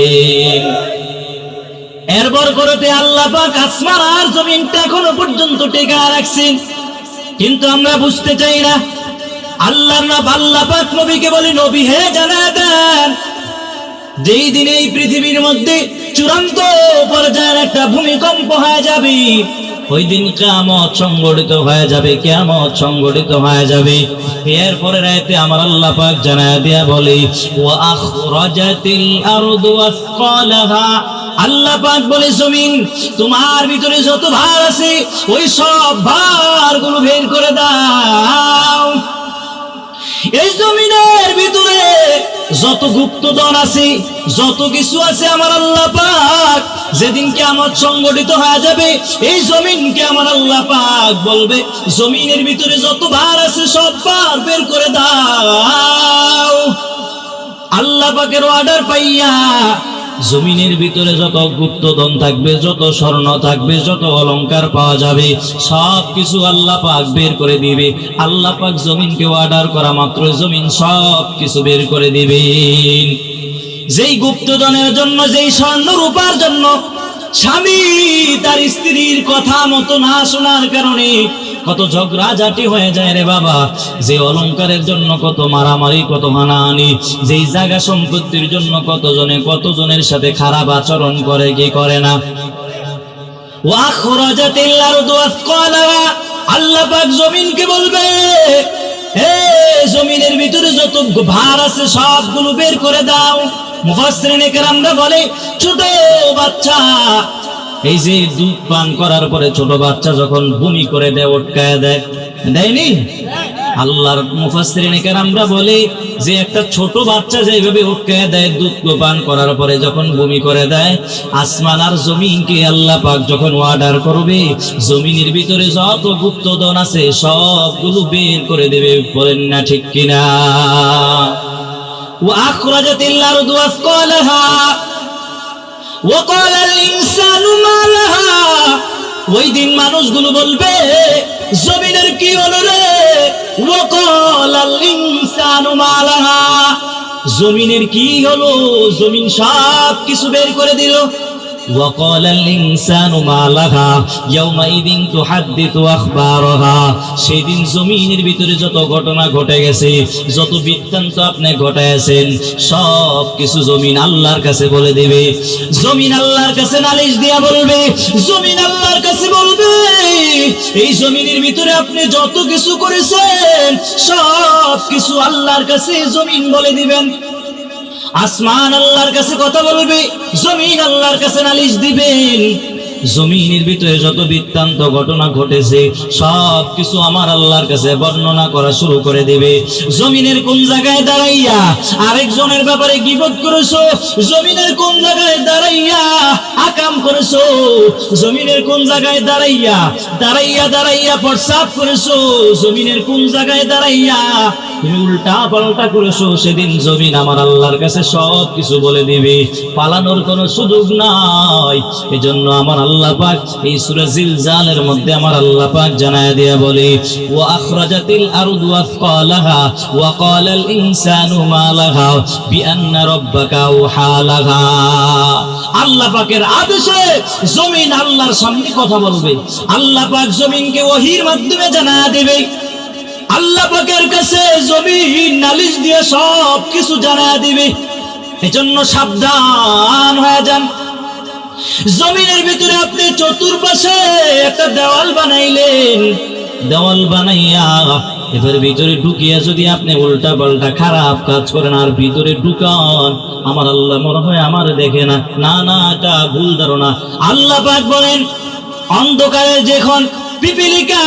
S1: এরপর করতে আল্লাহ পাক আসমান আর জমিনটা এখনো পর্যন্ত টেকা রাখছেন, কিন্তু আমরা বুঝতে চাই না। আল্লাহ পাক নবীকে বলি, নবী হে জানায় দেন, যেই দিনে এই পৃথিবীর মধ্যে চূড়ান্ত পর্যায়ের একটা ভূমিকম্প হয়ে যাবে, ওই দিন কিয়ামত সংগঠিত হয়ে যাবে, কিয়ামত সংগঠিত হয়ে যাবে। এরপরে রাতে আমার আল্লাহ পাক জানায় দিয়া বলে, ওয়া আখরাজাতিল আরদু আসকালাহা, আল্লাহ পাক বলে জমিন তোমার ভিতরে যত ভার আছে ওই সব ভারগুলো বের করে দাও। এই জমিনের ভিতরে যত গুপ্তধন আছে, যত কিছু আছে, আমার আল্লাহ পাক যেদিন কিয়ামত সংগঠিত হয়ে যাবে, এই জমিনকে আমার আল্লাহ পাক বলবে, জমিনের ভিতরে যত ভার আছে সব ভার বের করে দাও। আল্লাহ পাকের অর্ডার পাইয়া জমিনের ভিতরে যত গুপ্তধন থাকবে, যত স্বর্ণ থাকবে, যত অলংকার পাওয়া যাবে, সব কিছু আল্লাহ পাক বের করে দিবে। আল্লাহ পাক জমিনকে অর্ডার করা মাত্র জমিন সব কিছু বের করে দিবেন। যেই গুপ্তধনের জন্য, যেই স্বর্ণ রূপার জন্য স্বামী তার স্ত্রীর কথা মতো না শোনার কারণে কত ঝগড়াঝাটি হয়ে যায় রে বাবা, যে অলংকারের জন্য কত মারামারি, কত হানাহানি, যেই জায়গা সম্পত্তির জন্য কতজনের সাথে খারাপ আচরণ করে, কি করে না। ওয়াখরাজাতিল আরদু আসকালাহা, আল্লাহ পাক জমিনকে বলবে, হে জমিনের ভিতরে যত ভার আছে সবগুলো বের করে দাও। মুফাসসিরিনে কেরামরা বলে, ছোট বাচ্চা এই যে দুধ পান করার পরে ছোট বাচ্চা যখন বমি করে দেয়, উটকায় দেয়, দেয়নি? আল্লাহর মুফাসসিরিনে কেরামরা বলে যে একটা ছোট বাচ্চা যেভাবে উটকায় দেয় দুধ পান করার পরে যখন বমি করে দেয়, আসমান আর জমিনকে আল্লাহ পাক যখন অর্ডার করবে, জমিনের ভিতরে যত গুপ্তধন আছে সবগুলো বের করে দেবে। বলেন না ঠিক কিনা? ওয়াখরাজাতিল আরদু আসকালাহা وقال الإنسان ما لها, ওই দিন মানুষগুলো বলবে, জমিনের কি হলো রে? وقال الإنسان ما لها, জমিনের কি হলো? জমিন সব কিছু বের করে দিল। وقال الإنسان ما لها يومئذ تحدث أخبارها, সেদিন জমিনের ভিতরে যত ঘটনা ঘটে গেছে, যত বৃত্তান্ত আপনি ঘটাইছেন, সব কিছু জমিন আল্লাহর কাছে বলে দেবে। জমিন আল্লাহর কাছে নালিশ দিয়া বলবে, জমিন আল্লাহর কাছে বলবে, এই জমিনের ভিতরে আপনি যত কিছু করেছেন সব কিছু আল্লাহর কাছে জমিন বলে দিবেন। আসমান আল্লাহর কাছে কথা বলবে, জমিন আল্লাহর কাছে নালিশ দিবেন। জমিনের ভিতরে যত বৃত্তান্ত ঘটনা ঘটেছে সব কিছু আমার আল্লাহর কাছে বর্ণনা করা শুরু করে দেবে। জমিনের কোন জায়গায় দাঁড়াইয়া আরেকজনের ব্যাপারে গীবত করেছো, জমিনের কোন জায়গায় দাঁড়াইয়া আকাম করেছো, জমিনের কোন জায়গায় দাঁড়াইয়া প্রস্রাব করেছো, জমিনের কোন জায়গায় দাঁড়াইয়া তুমি উল্টা পাল্টা করেছো, সেদিন জমিন আমার আল্লাহর কাছে সব কিছু বলে দিবে। পালানোর কোনো সুযোগ নাই। এজন্য আমার আল্লাহ পাক এই সূরা জিলজালের মধ্যে আমার আল্লাহ পাক জানায় দিয়া বলে, ওয়া আখরাজাতিল আরদু আসকালাহা ওয়া ক্বালাল ইনসানু মা লাহা বিআন্না রাব্বাকা আওহালাহা। আল্লাহ পাকের আদেশে জমিন আল্লাহর সামনে কথা বলবে। আল্লাহ পাক জমিনকে ওহীর মাধ্যমে জানায় দেবে। আল্লাহ পাকের কাছে জমিন নালিশ দিয়ে সব কিছু জানায় দিবে। এজন্য সাবধান হয়ে যান। জমিনের ভিতরে আপনি চতুর্পাশে একটা দেওয়াল বানাইলেন, দেওয়াল বানাইয়া এবার ভিতরে ঢুকিয়া যদি আপনি উল্টা পাল্টা খারাপ কাজ করেন আর ভিতরে ঢুকান, আমার আল্লাহ মনে হয় আমার দেখে না, না এটা ভুল ধারণা। আল্লাহ পাক বলেন, অন্ধকারে যখন পিপিলিকা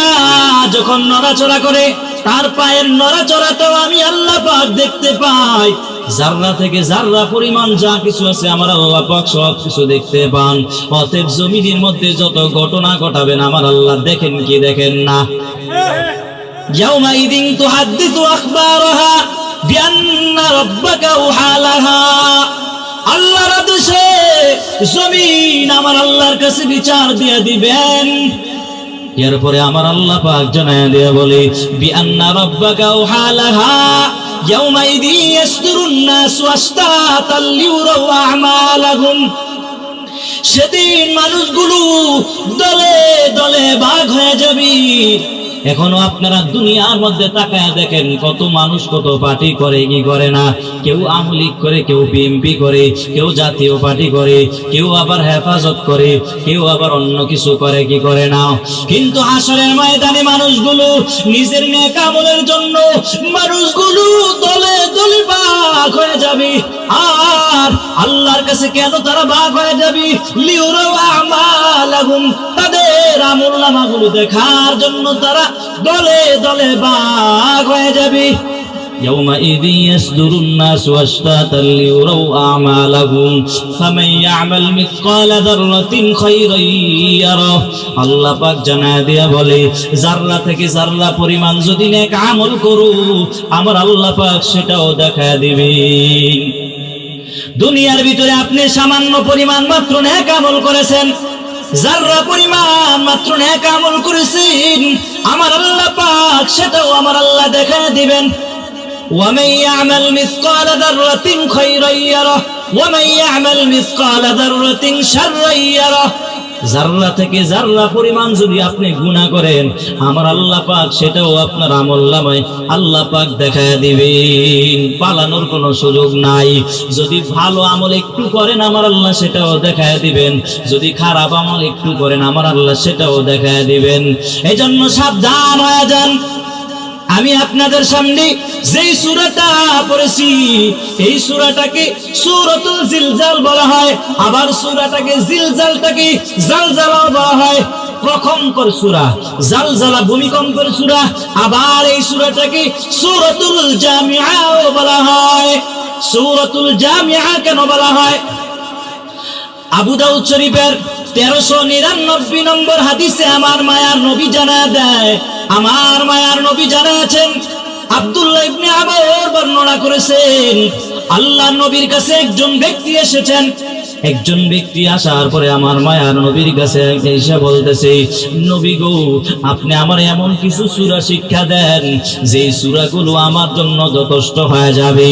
S1: যখন নড়াচড়া করে তার পায়ের নড়াচড়াটাও আমি আল্লাহ পাক দেখতে পাই। জাররা থেকে জাররা পরিমাণ যা কিছু আছে আমার আল্লাহ পাক সব কিছু দেখতে পান। অতএব জমিনের মধ্যে যত ঘটনা ঘটাবেন আমার আল্লাহ দেখেন কি দেখেন না? ইয়াউমাইদিন তুহাদ্দিসু আখবারাহা বিআন্না রাব্বাকা আওহা লাহা। আল্লাহর আদেশে জমিন আমার আল্লাহর কাছে বিচার দিয়ে দিবেন। এরপরে আমার আল্লাহ পাক জানায় দিয়ে বলে বিআন্না রাব্বাকা আওহা লাহা ইয়াউমাইদিন ইয়াসদুরুন নাসু আশতাতাল লিউরাউ আমালাহুম। সেদিন মানুষগুলো দলে দলে ভাগ হয়ে যাবে। এখনো আপনারা দুনিয়ার মধ্যে তাকায় দেখেন কত মানুষ কত পার্টি করে কি করে না। কেউ আওয়ামী লীগ করে, কেউ বিএনপি করে, কেউ জাতীয় পার্টি করে, কেউ আবার হেফাজত করে, কেউ আবার অন্য কিছু করে কি করে না। কিন্তু হাসরের ময়দানে মানুষগুলো নিজের নেক আমলের জন্য মানুষগুলো দলে দলে ভাগ হয়ে যাবে। আর আল্লাহর কাছে কেন তারা ভাগ হয়ে যাবে? লিউরাউ আমালাহুম, তাদের আমলনামাগুলো দেখার জন্য তারা দলে দলে ভাগ হয়ে যাবে। ইয়াউমাইযিন ইয়াসদুরুন নাসু আশতাতাল লিউরাউ আমালাহুম ফামান ইয়ামাল মিসকালা যাররাতিন খায়রান ইয়ারা। আল্লাহ পাক জানায় দিয়া বলে জাররা থেকে জাররা পরিমাণ যদি নেক আমল করো আমার আল্লাহ পাক সেটাও দেখায় দিবেন। দুনিয়ার ভিতরে আপনি সামান্য পরিমাণ মাত্র নেক আমল করেছেন, জাররা পরিমাণ মাত্র নেক আমল করেছেন, আমার আল্লাহ পাক সেটাও আমার আল্লাহ দেখায় দিবেন। ومن يعمل مثقال ذرة خيرا يره ومن يعمل مثقال ذرة شرا يره। জাররা থেকে জাররা পরিমাণ যদি আপনি গুনাহ করেন আমার আল্লাহ পাক সেটাও আপনার আমলনামায় আল্লাহ পাক দেখায় দিবেন। পালানোর কোনো সুযোগ নাই। যদি ভালো আমল একটু করেন আমার আল্লাহ সেটাও দেখায় দিবেন, যদি খারাপ আমল একটু করেন আমার আল্লাহ সেটাও দেখায় দিবেন। এজন্য সাবধান হয়ে যান। আমি আপনাদের সামনে যেই সূরাটা পড়েছি এই সূরাটাকে সূরাতুল জিলজাল বলা হয়, আবার সূরাটাকে জিলজালটাকে জালজালাও বলা হয়। প্রকম্পর সূরা, জালজালা ভূমিকম্পের সূরা, আবার এই সূরাটাকে সূরাতুল জামিআও বলা হয়। সূরাতুল জামিআ কেন বলা হয়? আবু দাউদ শরীফের 1399 নম্বর হাদিসে আমার মায়ার নবী জানায় দেয়, আমার মায়ার নবী জানাচ্ছেন, আব্দুল্লাহ ইবনে আমর বর্ণনা করেছেন আল্লাহর নবীর কাছে একজন ব্যক্তি এসেছেন। একজন ব্যক্তি আসার পরে আমার মায়ার নবীর কাছে এসে বলতেছে, নবী গো আপনি আমার এমন কিছু সূরা শিক্ষা দেন যে সূরাগুলো আমার জন্য যথেষ্ট হয়ে যাবে,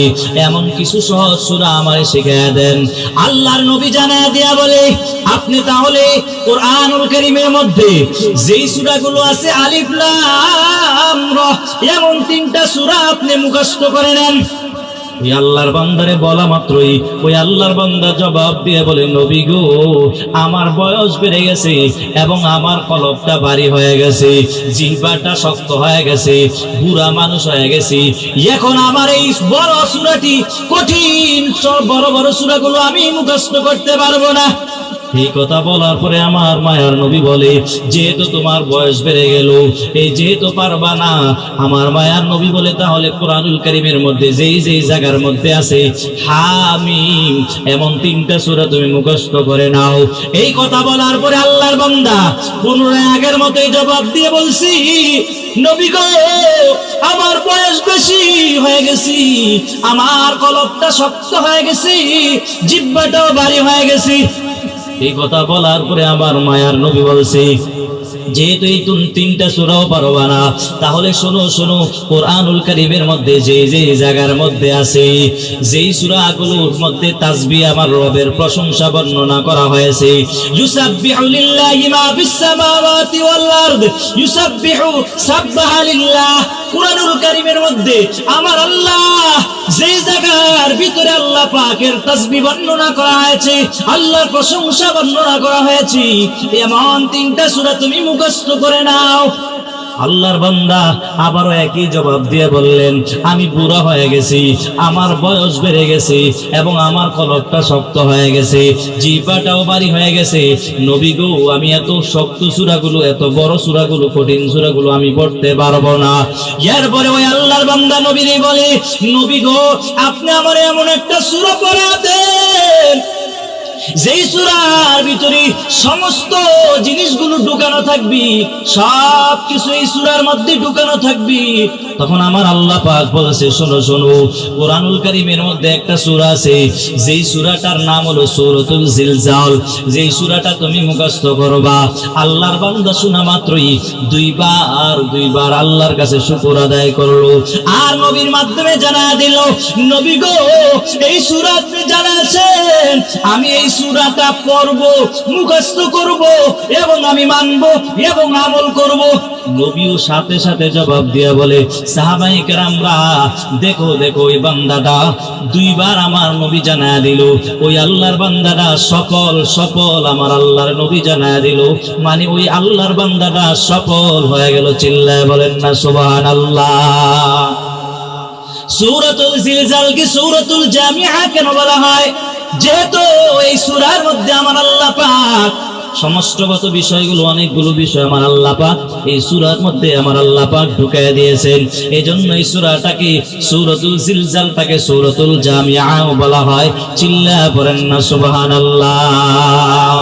S1: এমন কিছু সহজ সূরা আমারে শিখিয়ে দেন। আল্লাহর নবী জানায় দিয়া বলে আপনি তাহলে কোরআনুল কারীমের মধ্যে যেই সূরাগুলো আছে আলিফ লাম রা এমন 3টা সূরা আপনি মুখস্থ করে নেন। ওই আল্লাহর বান্দারে বলা মাত্রই ওই আল্লাহর বান্দা জবাব দিয়ে বলে, নবী গো আমার বয়স বেড়ে গেছে এবং আমার কলবটা ভারী হয়ে গেছে, জিহ্বাটা শক্ত হয়ে গেছে, বুড়া মানুষ হয়ে গেছি, এখন আমার এই বড় সূরাটি কঠিন, সব বড় বড় সূরাগুলো আমি মুখস্থ করতে পারবো না। এই কথা বলার পরে আমার মায়ার নবী বলে, যেহেতু তোমার বয়স বেড়ে গেল, এই যেহেতু পারবা না, আমার মায়ার নবী বলে তাহলে কোরআনুল কারীমের মধ্যে যেই যেই জায়গার মধ্যে আছে হামিম এমন 3টা সূরা তুমি মুখস্থ করে নাও। এই কথা বলার পরে আল্লাহর বান্দা পুনরায় আগের মতোই জবাব দিয়ে বলছি, নবী গো আমার বয়স বেশি হয়ে গেছি, আমার কলবটা শক্ত হয়ে গেছে, জিহ্বাটাও ভারী হয়ে গেছে। এই কথা বলার পরে আমার মায়ার নবী বলছে, যেহেতু এই 3টা সূরাও পারবা না তাহলে শোনো শোনো কোরআনুল কারীমের মধ্যে যে যে জায়গার মধ্যে আছে যেই সূরাগুলোর মধ্যে তাসবিহ আমার রবের প্রশংসা বর্ণনা করা হয়েছে, ইউসাব্বিহু লিল্লাহি মা ফিস সামাওয়াতি ওয়াল আরদ ইউসাব্বিহু সাববাহা লিল্লাহ। কোরআনুল কারীমের মধ্যে আমার আল্লাহ যে জায়গার ভিতরে আল্লাহ পাকের তাসবিহ বর্ণনা করা হয়েছে, আল্লাহর প্রশংসা বর্ণনা করা হয়েছে, এমন 3টা সূরা তুমি মুখস্থ করে নাও। আল্লাহর বান্দা আবারও একই জবাব দিয়ে বললেন, আমি বুড়া হয়ে গেছি, আমার বয়স বেড়ে গেছে এবং আমার কলবটা শক্ত হয়ে গেছে, জিহ্বাটাও ভারী হয়ে গেছে। নবী গো, আমি এত শক্ত সূরাগুলো, এত বড় সূরাগুলো, কঠিন সূরাগুলো আমি পড়তে পারবো না। এরপরে ওই আল্লাহর বান্দা নবীরে বলে, নবী গো, আপনি আমার এমন একটা সূরা পড়া দেন যেই সূরার ভিতরে সমস্ত জিনিসগুলো ঢুকানো থাকবে, সব কিছু এই সূরার মধ্যে ঢুকানো থাকবে। তখন আমার আল্লাহ পাক বলেছে, শোনো শোনো, কোরআনুল কারীমের মধ্যে একটা সূরা আছে, যেই সূরাটার নাম হলো সূরাতুল জিলজাল। যেই সূরাটা তুমি মুখস্থ করবা, আল্লাহর বান্দা শোনা মাত্রই দুইবার আল্লাহর কাছে শুকর আদায় করলো, আর নবীর মাধ্যমে জানায়া দিল, নবী গো, এই সূরা আপনি জানাচ্ছেন, আমি এই সূরাটা পড়ব, মুখস্থ করব এবং আমি মানব এবং আমল করব। নবীও সাথে সাথে জবাব দিয়ে বলে, সাহাবায়ে কেরামরা, দেখো দেখো, ওই বান্দাটা দুইবার আমার নবী জানায়া দিল, ওই আল্লাহর বান্দাটা সফল আমার আল্লাহর নবী জানায়া দিল, মানে ওই আল্লাহর বান্দাটা সফল হয়ে গেল। চিল্লায় বলেন না সুবহানাল্লাহ। সূরাতুল জিলজালকে সূরাতুল জামিআ কেন বলা হয়? যেহেতু এই সূরার মধ্যে আমার আল্লাহ পাক সমস্তগত বিষয়গুলো, অনেকগুলো বিষয় আমার আল্লাহ পাক এই সূরার মধ্যে আমার আল্লাহ পাক ঢুকায় দিয়েছেন। এজন্য এই সূরাটাকে সূরাতুল জিলজালটাকে সূরাতুল জামিআ বলা হয়। চিল্লায়া পড়েন না সুবহানাল্লাহ।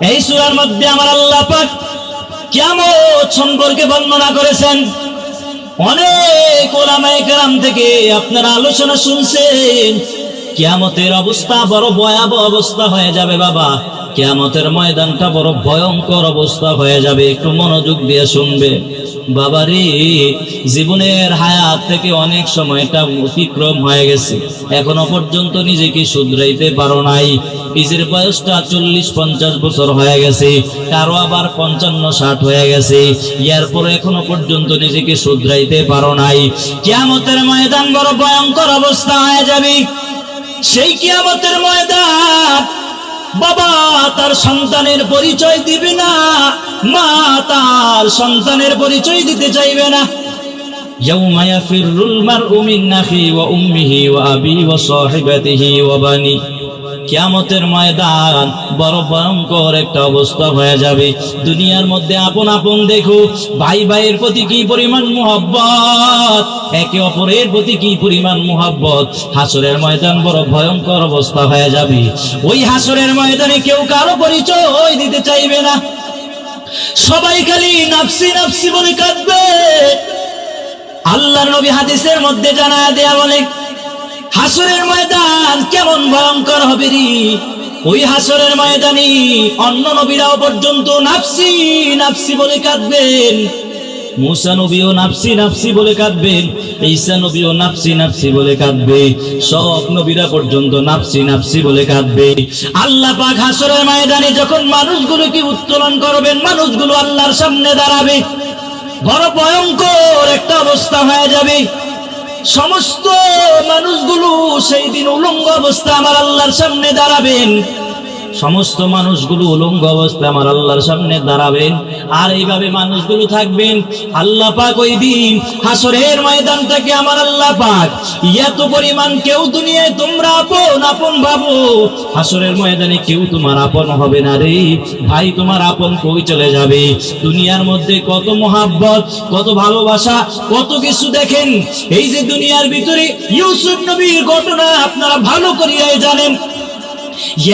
S1: এই সূরার মধ্যে আমার আল্লাহ পাক কিয়ামত সম্পর্কে বর্ণনা করেছেন। অনেক উলামায়ে কেরাম থেকে আপনারা আলোচনা শুনছেন, কিয়ামতের অবস্থা বড় ভয়াবহ অবস্থা হয়ে যাবে বাবা, কিয়ামতের ময়দানটা বড় ভয়ঙ্কর অবস্থা হয়ে যাবে। একটু মনোযোগ দিয়ে শুনবে বাবারে। জীবনের হায়াত থেকে অনেক সময়টা অতিক্রম হয়ে গেছে, এখনো পর্যন্ত নিজেকে শুধরাইতে পারো নাই। নিজের বয়সটা 40-50 বছর হয়ে গেছে, কারো আবার 55-60 হয়ে গেছে, এরপরে এখনো পর্যন্ত নিজেকে শুধরাইতে পারো নাই। কিয়ামতের ময়দান বড় ভয়ঙ্কর অবস্থা হয়ে যাবে। সেই কিয়ামতের ময়দান, বাবা তার সন্তানের পরিচয় দিবে না, মা তার সন্তানের পরিচয় দিতে চাইবে না। ইয়াউমা ইয়াফিরুল মারউ মিন আখি ওয়া উম্মিহি ওয়া আবি ওয়া সাহিবাতিহি ওয়া বানি। কিয়ামতের ময়দান বড় ভয়ঙ্কর একটা অবস্থা হয়ে যাবে। দুনিয়ার মধ্যে আপন আপন দেখো, ভাই ভাইয়ের প্রতি কি পরিমাণ মুহাব্বত, একে অপরের প্রতি কি পরিমাণ মুহাব্বত। হাসরের ময়দান বড় ভয়ঙ্কর অবস্থা হয়ে যাবে। ওই হাসরের ময়দানে কেউ কারো পরিচয় দিতে চাইবে না, সবাই খালি নাফসি নাফসি বলে কাঁদবে। আল্লাহর নবী হাদিসের মধ্যে জানায়া দেয়া বলে, হাসরের ময়দান কেমন ভয়ঙ্কর হবে রে। ওই হাসরের ময়দানে অন্য নবীরাও পর্যন্ত নাফসি নাফসি বলে কাঁদবেন। মুসা নবীও নাফসি নাফসি বলে কাঁদবেন, ঈসা নবীও নাফসি নাফসি বলে কাঁদবে, সব নবীরা পর্যন্ত নাফসি নাফসি বলে কাঁদবে। আল্লাহ পাক হাসরের ময়দানে যখন মানুষগুলোকে উত্তোলন করবেন, মানুষগুলো আল্লাহর সামনে দাঁড়াবে, বড় ভয়ঙ্কর একটা অবস্থা হয়ে যাবে। সমস্ত মানুষগুলো সেই দিন উলঙ্গ অবস্থা আমার আল্লাহর সামনে দাঁড়াবেন। সমস্ত মানুষগুলো উলঙ্গ অবস্থায় আমার আল্লাহর সামনে দাঁড়াবেন, আর এইভাবে মানুষগুলো থাকবেন। আল্লাহ পাক ওই দিন হাসরের ময়দানটাকে আমার আল্লাহ পাক এত পরিমাণ, কেউ দুনিয়ায় তোমরা আপন আপন ভাবো, হাসরের ময়দানে কেউ তোমার আপন হবে না রে ভাই। তোমার আপন কই চলে যাবে? দুনিয়ার মধ্যে কত মহাব্বত, কত ভালোবাসা, কত কিছু দেখেন। এই যে দুনিয়ার ভিতরে ইউসুফ নবীর ঘটনা আপনারা ভালো করিয়াই জানেন।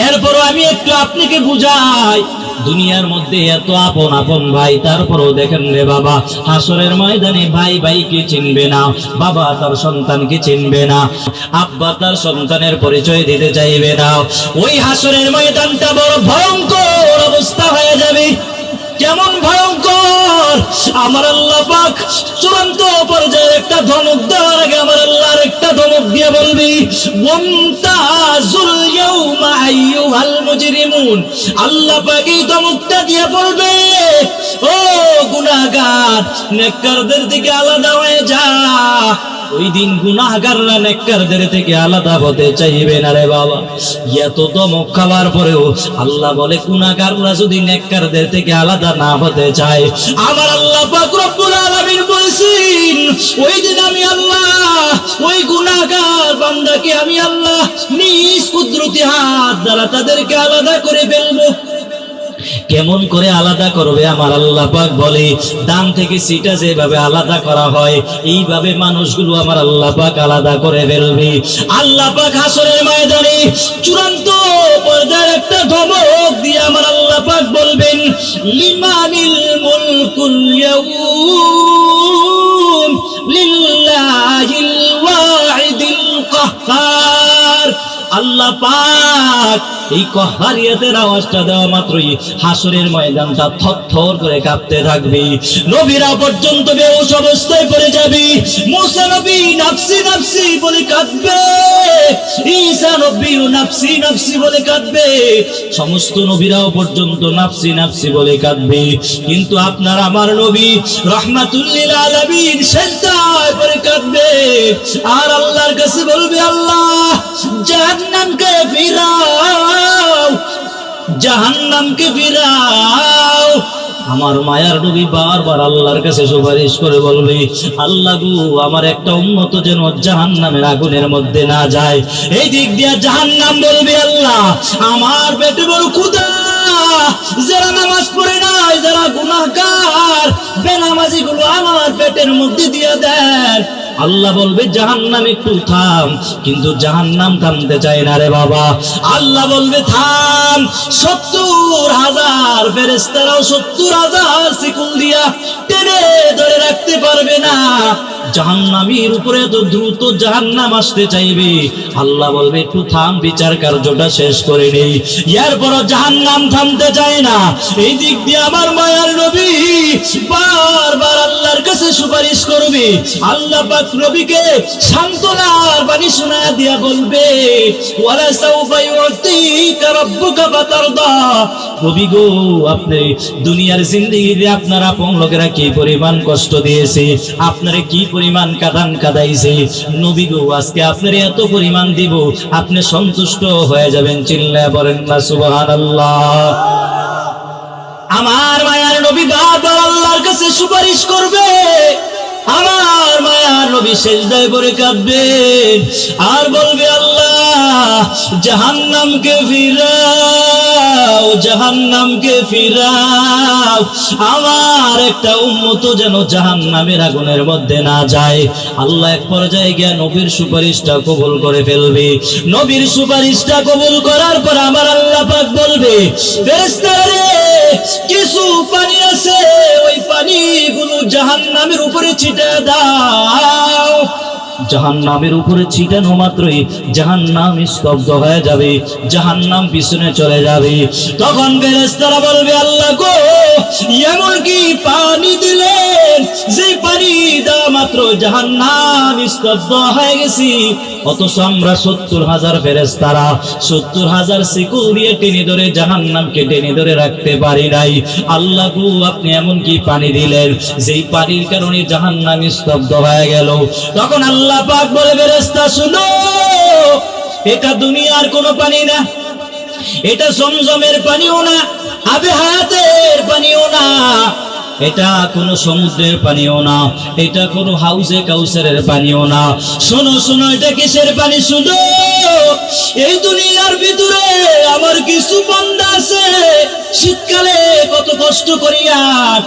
S1: এরপরও আমি একটু আপনাকে বুঝাই, দুনিয়ার মধ্যে এত আপন আপন ভাই, তারপরও দেখেন রে বাবা, হাসরের ময়দানে ভাই ভাইকে চিনবে না, বাবা তার সন্তানকে চিনবে না, আব্বা তার সন্তানের পরিচয় দিতে চাইবে না। ওই হাসরের ময়দানটা বড় ভয়ঙ্কর অবস্থা হয়ে যাবে। কেমন ভয়ঙ্কর! আমার আল্লাহ পাক চূড়ান্ত পর্যায়ে একটা ধমক দেওয়ার আগে আমার আল্লাহর একটা ধমক দিয়ে বলবি, মুমতাজুল ইয়াউমা আইয়ুহাল মুজরিমুন। আল্লাহ পাক এই ধমকটা দিয়ে বলবে, ও গুনাহগার, নেককারদের দিকে আলাদা হয়ে যা। ওই দিন গুনাহগাররা নেককারদের থেকে আলাদা হতে চাইবে না রে বাবা। এত দমক খাওয়ার পরেও আল্লাহ বলে গুনাহগাররা যদি নেককারদের থেকে আলাদা না হতে চায়, আমার আল্লাহ পাক রব্বুল আলামিন বলেছেন ওই দিন আমি আল্লাহ ওই গুনাহগার বান্দাকে আমি আল্লাহ নিজ কুদরতি হাত দ্বারা তাদেরকে আলাদা করে ফেলবো। কেমন করে আলাদা করবে আমার আল্লাহ পাক বলে, দান থেকে সিটা যেভাবে আলাদা করা হয় এইভাবে মানুষগুলো আমার আল্লাহ পাক আলাদা করে ফেলবে। আল্লাহ পাক হাসরের ময়দানে চূড়ান্ত পর্যায়ে একটা ধমক দিয়ে আমার আল্লাহ পাক বলবেন, লিমানিল মুলকুল ইয়াউম লিল্লাহিল ওয়াহিদিল কাহ্হার। আল্লাহ পাক এই কহারিয়াতের আওয়াজটা দেওয়া মাত্রই হাসরের ময়দানটা থরথর করে কাঁপতে থাকবে। নবীরা পর্যন্ত বেহুশ অবস্থায় পড়ে যাবে। মুসা নবী নাফসি নাফসি বলে কাঁদবে, ঈসা নবীও নাফসি নাফসি বলে কাঁদবে, সমস্ত নবীরাও পর্যন্ত নাফসি নাফসি বলে কাঁদবে। কিন্তু আপনার আমার নবী রাহমাতুল লিল আলামিন সেজদায় পড়ে কাঁদবে আর আল্লাহর কাছে বলবে, আল্লাহ জাহান্নামকে ফিরাও, জাহান্নামকে ফিরাও। আমার মায়ার নবী বারবার আল্লাহর কাছে সুপারিশ করে বলবে, আল্লাহ গো আমার একটা উম্মত যেন জাহান্নামের আগুনের মধ্যে না যায়। এই দিক দিয়ে জাহান্নাম বলবে, আল্লাহ আমার পেটে বড় ক্ষুধা, যারা নামাজ পড়ে নাই, যারা গুনাহগার বেনামাজি গুলো আমার পেটের মধ্যে দিয়ে দেন। আল্লাহ বলবে জাহান্নাম একটু থাম, কিন্তু জাহান্নাম থামতে চায় না রে বাবা। আল্লাহ বলবে থাম, 70,000 ফেরেশতারাও 70,000 শিকল দিয়া টেনে ধরে রাখতে পারবে না। জাহান্নামীর উপরে তো দ্রুত জাহান্নাম আসতে চাইবে। আল্লাহ বলবে একটু থাম, বিচার কার্যটা শেষ করে নেই। এরপরও জাহান্নাম থামতে চায় না। এই দিক দিয়ে আমার মায়ার নবী বারবার আল্লাহর কাছে সুপারিশ করবে। আল্লাহ পাক নবীকে সান্ত্বনার বাণী শোনায়া দিয়া বলবে, ওয়ালা সাউফা ইউতিকা রাব্বুকা ফাতারদা। নবী গো আপনি দুনিয়ার জিন্দেগিতে আপনার আপন লোকেরা কি পরিমাণ কষ্ট দিয়েছে, আপনারে কি পরিমাণ কাঁদান কাঁদাইছে, নবী গো আজকে আপনার এত পরিমাণ দিব, আপনি সন্তুষ্ট হয়ে যাবেন। চিল্লায়া বলেন না সুবহানাল্লাহ। আমার মায়ার নবী বারবার আল্লাহর কাছে সুপারিশ করবে। আমার মায়ার নবী সেজদায় পড়ে কাঁদবেন আর বলবে, আল্লাহ জাহান্নামকে ফিরাও, জাহান্নামকে ফিরাও, আমার একটা উম্মত যেন জাহান্নামের আগুনের মধ্যে না যায়। আল্লাহ এক পর্যায়ে গিয়ে নবীর সুপারিশটা কবুল করে ফেলবে। নবীর সুপারিশটা কবুল করার পর আমার আল্লাহ পাক বলবে, ফেরেশতারা রে কিছু পানি আছে, ওই পানিগুলো জাহান্নামের উপরে ছিটা দাও। জাহান্নামের উপরে ছিটানো মাত্রই জাহান্নাম স্তব্ধ হয়ে যাবে, জাহান্নাম পিছনে চলে যাবে। তখন ফেরেশতারা বলবে, আল্লাহ গো এমন কি পানি দিলেন যে পানি দেওয়া মাত্র জাহান্নাম স্তব্ধ হয়ে গেছি, অথচ আমরা 70,000 ফেরেশতারা 70,000 শিকল দিয়ে টেনে ধরে জাহান্নামকে টেনে ধরে রাখতে পারি নাই। আল্লাহ গো আপনি এমন কি পানি দিলেন যেই পানির কারণে জাহান্নাম স্তব্ধ হয়ে গেল। তখন আল্লাহ পাক বলে, ফেরেশতা শুনো, এটা দুনিয়ার কোনো পানি না, এটা জমজমের পানিও না, আবে হায়াতের পানিও না, এটা কোনো সমুদ্রের পানিও না, এটা কোনো হাউজে কাউসারের পানিও না। শোনো শোনো, এটা কিসের পানি? শুনো, এই দুনিয়ার ভিতরে আমার কিছু বান্দা আছে, শীতকালে কত কষ্ট করিয়া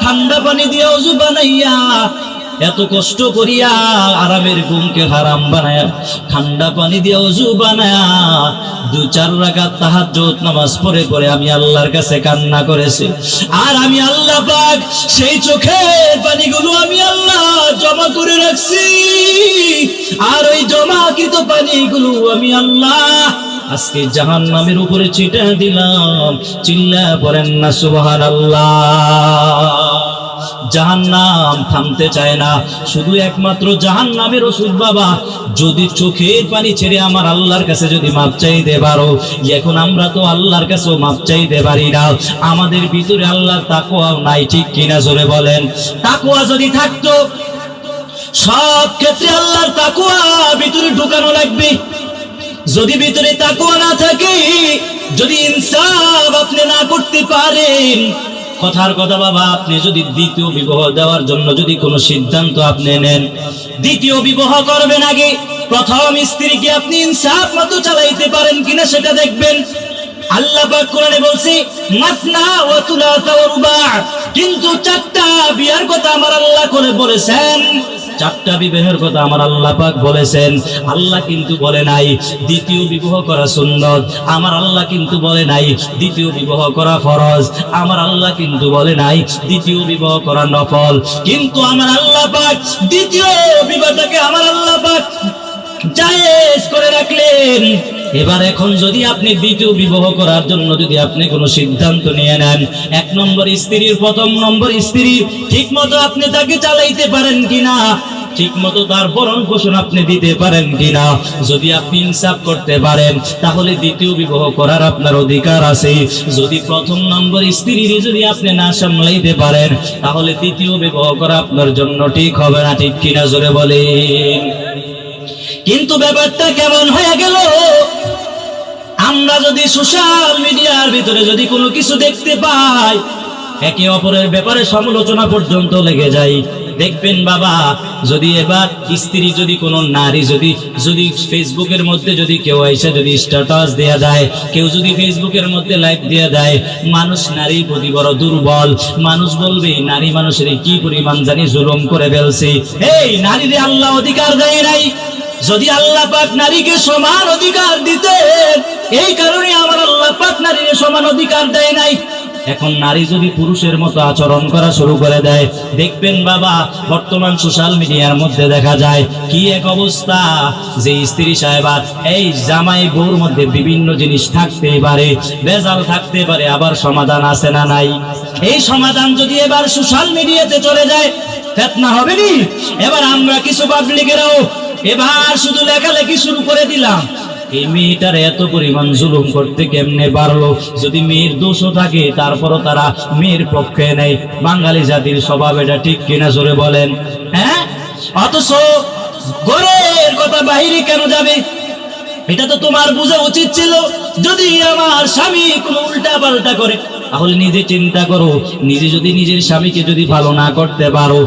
S1: ঠান্ডা পানি দিয়ে ওযু বানাইয়া, এত কষ্ট করিয়া আরামের ঘুমকে হারাম বানায়া ঠান্ডা পানি দিয়ে ওযু বানায়া 2-4 রাকাত তাহাজ্জুদ নামাজ পড়ে পড়ে আমি আল্লাহর কাছে কান্না করেছি। আর আমি আল্লাহ পাক সেই চোখের পানিগুলো আমি আল্লাহ জমা করে রাখছি, আর ওই জমাকৃত পানিগুলো আমি আল্লাহ আজকে জাহান্নামের উপরে ছিটা দিলাম। চিল্লায়া পড়েন না সুবহানাল্লাহ। জাহান্নাম থামতে চায় না, শুধু একমাত্র জাহান্নামের ওষুধ বাবা, যদি চোখের পানি ছেড়ে আমার আল্লাহর কাছে যদি মাপ চাইতে পারো। এখন আমরা তো আল্লাহর কাছেও মাপ চাইতে পারি না, আমাদের ভিতরে আল্লাহর তাকওয়া নাই, ঠিক কিনা জোরে বলেন। তাকওয়া যদি থাকতো, সব ক্ষেত্রে আল্লাহর তাকওয়া ভিতরে ঢুকানো লাগবে। যদি ভিতরে তাকওয়া না থাকে, যদি ইনসাফ আপনি না করতে পারেন, কথার কথা বাবা, আপনি যদি দ্বিতীয় বিবাহ দেওয়ার জন্য যদি কোনো সিদ্ধান্ত আপনি নেন, দ্বিতীয় বিবাহ করবেন আগে প্রথম স্ত্রীকে আপনি ইনসাফ মতো চালাইতে পারেন কিনা সেটা দেখবেন। আল্লাহ পাক কোরআনে বলছে মাসনা ওয়া তুলাসা ওয়া রুবা', কিন্তু চারটা বিয়ার কথা আমার আল্লাহ করে বলেছেন, চারটা বিবাহের কথা আমার আল্লাহ পাক বলেছেন। আল্লাহ কিন্তু বলে নাই দ্বিতীয় বিবাহ করা সুন্নাত, আমার আল্লাহ কিন্তু বলে নাই দ্বিতীয় বিবাহ করা ফরজ, আমার আল্লাহ কিন্তু বলে নাই দ্বিতীয় বিবাহ করা নফল। কিন্তু আমার আল্লাহ পাক দ্বিতীয় বিবাহটাকে আমার আল্লাহ পাক জায়েজ করে রাখলেন। এবার এখন যদি আপনি দ্বিতীয় বিবাহ করার জন্য যদি আপনি কোনো সিদ্ধান্ত নিয়ে নেন, এক নম্বর স্ত্রীর প্রথম নম্বর স্ত্রী ঠিক মতো আপনি তাকে চালাইতে পারেন কিনা, ঠিক মতো তার ভরণ পোষণ আপনি দিতে পারেন কিনা, যদি আপনি ইনসাফ করতে পারেন তাহলে দ্বিতীয় বিবাহ করার আপনার অধিকার আছে। যদি প্রথম নম্বর স্ত্রীর যদি আপনি না সামলাইতে পারেন তাহলে দ্বিতীয় বিবাহ করা আপনার জন্য ঠিক হবে না, ঠিক কিনা জোরে বলেন। কিন্তু ব্যাপারটা কেমন হয়ে গেল, আমরা যদি সোশ্যাল মিডিয়ার ভিতরে যদি কোনো কিছু দেখতে পাই, একে অপরের ব্যাপারে সমালোচনা পর্যন্ত লেগে যায়। দেখবেন বাবা, যদি এবার স্ত্রী যদি কোনো নারী যদি ফেসবুকের মধ্যে যদি কেউ এসে যদি স্ট্যাটাস দেয়া যায়, কেউ যদি ফেসবুকের মধ্যে লাইভ দেয়া যায়, মানুষ নারীর প্রতি বড় দুর্বল, মানুষ বলবে নারী মানুষের কি পরিমাণ জানি জুলুম করে ফেলছে। এই নারীরে আল্লাহ অধিকার দেয় নাই, যদি আল্লাহ পাক নারীকে সমান অধিকার দিতেন, এই কারণে আমার আল্লাহ পাক নারীকে সমান অধিকার দেয় নাই। এখন নারী যদি পুরুষের মতো আচরণ করা শুরু করে দেয়, দেখবেন বাবা বর্তমান সোশ্যাল মিডিয়ার মধ্যে দেখা যায় কি এক অবস্থা, যে স্ত্রী সাহেবার এই জামাই বউর মধ্যে বিভিন্ন জিনিস থাকতে পারে, ভেজাল থাকতে পারে, আবার সমাধান আছে না নাই? এই সমাধান যদি এবার সোশ্যাল মিডিয়াতে চলে যায়, ফিতনা হবে নি? এবার আমরা কিছু পাবলিকেরাও এবার শুধু লেখালেখি শুরু করে দিলাম, এই মেয়েটার এত পরিমাণ জুলুম করতে কেমনে পারলো? যদি মেয়ের দোষও থাকে তারপরও তারা মেয়ের পক্ষে নেই। বাঙালি জাতির স্বভাব এটা, ঠিক কিনা জোরে বলেন? হ্যাঁ, অথচ ঘরের কথা বাইরে কেন যাবে? এটা তো তোমার বোঝা উচিত ছিল। যদি আমার স্বামী কোনো উল্টা পাল্টা করে তাহলে নিজে চিন্তা করো, নিজে যদি নিজের স্বামীকে যদি ভালো না করতে পারো,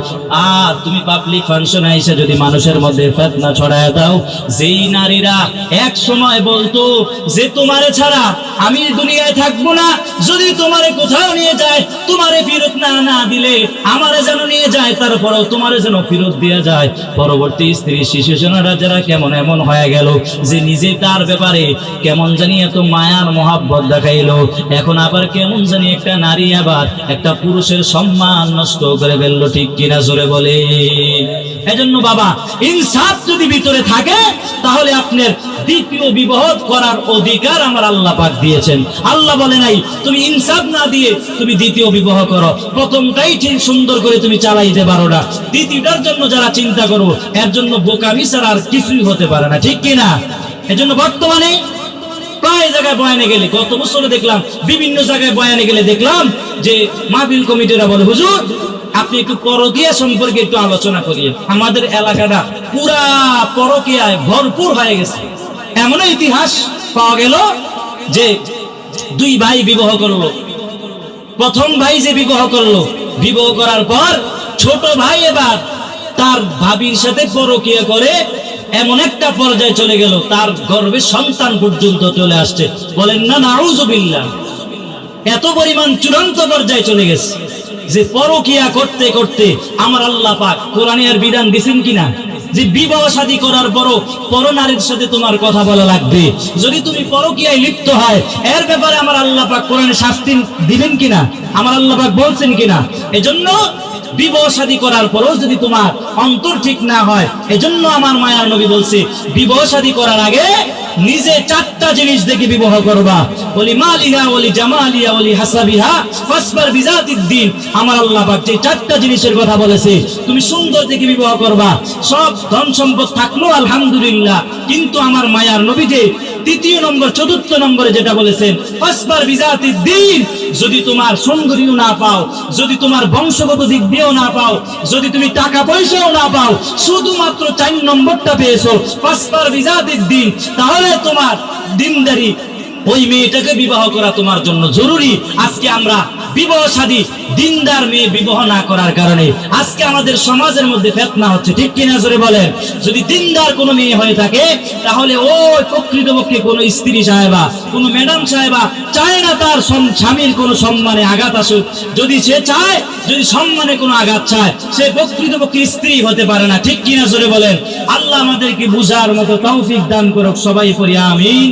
S1: আর তুমি পাবলিক ফাংশনে এসে যদি মানুষের মধ্যে ফিতনা ছড়ায় দাও, যেই নারীরা এক সময় বলতো যে তোমারে ছাড়া আমি দুনিয়ায় থাকবো না, যদি তোমারে কোথাও নিয়ে যায় তোমারে ফেরত না দিলে আমারে যেন নিয়ে যায়, তারপরও তোমারে যেন ফেরত দেওয়া যায়, পরবর্তী স্ত্রী সিচুয়েশনটা যারা কেমন এমন হয়ে গেল যে নিজে তার ব্যাপারে কেমন জানি এত মায়ার মহাব্বত দেখাইলো, এখন আবার কেমন জানি একটা নারী আবার একটা পুরুষের সম্মান নষ্ট করে ফেললো, ঠিক কিনা জোরে বলে? এজন্য বাবা, ইনসাফ যদি ভিতরে থাকে তাহলে আপনার দ্বিতীয় বিবাহ করার অধিকার আমার আল্লাহ পাক দিয়েছেন। আল্লাহ বলে নাই তুমি ইনসাফ না দিয়ে তুমি দ্বিতীয় বিবাহ করো, প্রথমটাই ঠিক সুন্দর করে তুমি চালাইতে পারো না, দ্বিতীয়টার জন্য যারা চিন্তা করো এর জন্য বোকামি ছাড়া আর কিছুই হতে পারে না, ঠিক কিনা? এজন্য বর্তমানে প্রায় জায়গায় বয়ানে গেলে, গত বছরে দেখলাম বিভিন্ন জায়গায় বয়ানে গেলে দেখলাম যে মাহফিল কমিটিরা বলে হুজুর আপনি একটু পরকীয়া সম্পর্কে একটু আলোচনা করিয়ে। আমাদের এলাকাটা পুরা পরকীয়ায় ভরপুর হয়ে গেছে। এমন ইতিহাস পাওয়া গেল যে দুই ভাই বিবাহ করলো, প্রথম ভাই যে বিবাহ করলো, বিবাহ করার পর ছোট ভাই এবার তার ভাবির সাথে পরকীয়া করে এমন একটা পর্যায়ে চলে গেল তার গর্ভে সন্তান পর্যন্ত চলে আসছে। বলেন না নাউযুবিল্লাহ, এত পরিমাণ চূড়ান্ত পর্যায়ে চলে গেছে যে পরকীয়া করতে করতে আমার আল্লাহ পাক কোরআনের বিধান দিয়েছেন কিনা যে বিবাহ শাদী করার পরও পরনারীর সাথে তোমার কথা বলা লাগবে। যদি তুমি পরকীয়ায় লিপ্ত হয় এর ব্যাপারে আমার আল্লাহ পাক কোরআনে শাস্তি দিবেন কিনা, আমার আল্লাহ পাক বলছেন কিনা? এজন্য বিবাহ শাদী করার পরও যদি তোমার অন্তর ঠিক না হয়, এজন্য আমার মায়ার নবী বলছে বিবাহ শাদী করার আগে নিজে চারটা জিনিস দেখে বিবাহ করবা। বলি মালিহা ওলি জামালিহা ওলি হাসাবিহা ফাসবার বিজাতিদ দ্বীন। আমার আল্লাহ পাক যে চারটা জিনিসের কথা বলেছে তুমি সুন্দর দেখে বিবাহ করবা। সব ধন সম্পদ থাকলো আলহামদুলিল্লাহ, কিন্তু আমার মায়ার নবী যে তৃতীয় নম্বর, চতুর্থ নম্বরে যেটা বলেছেন, ফাসবার বিজাতিদ দ্বীন, যদি তোমার সৌন্দর্য না পাও, যদি তোমার বংশগত দিক দিয়েও না পাও, যদি তুমি টাকা পয়সাও না পাও, শুধুমাত্র 4 নম্বরটা পেয়েছো, ফাসবার বিজাতিদ দ্বীন, তাহলে তোমার দিনদারি, ওই মেয়েটাকে বিবাহ করা তোমার জন্য জরুরি। আজকে আমরা বিবাহ শাদী দিনদার মেয়ে বিবাহ না করার কারণে আজকে আমাদের সমাজের মধ্যে ফিতনা হচ্ছে, ঠিক কিনা জোরে বলেন? যদি দিনদার কোনো মেয়ে হয়ে থাকে, তাহলে ওই প্রকৃতপক্ষে কোনো স্ত্রী সাহেবা, কোনো ম্যাডাম সাহেবা চায় না তার স্বামীর কোনো সম্মানে আঘাত আসুক। যদি সে চায়, যদি সম্মানে কোনো আঘাত চায়, সে প্রকৃতপক্ষে স্ত্রী হতে পারে না, ঠিক কিনা জোরে বলেন? আল্লাহ আমাদেরকে বুঝার মতো তৌফিক দান করুক, সবাই পড়ি আমিন।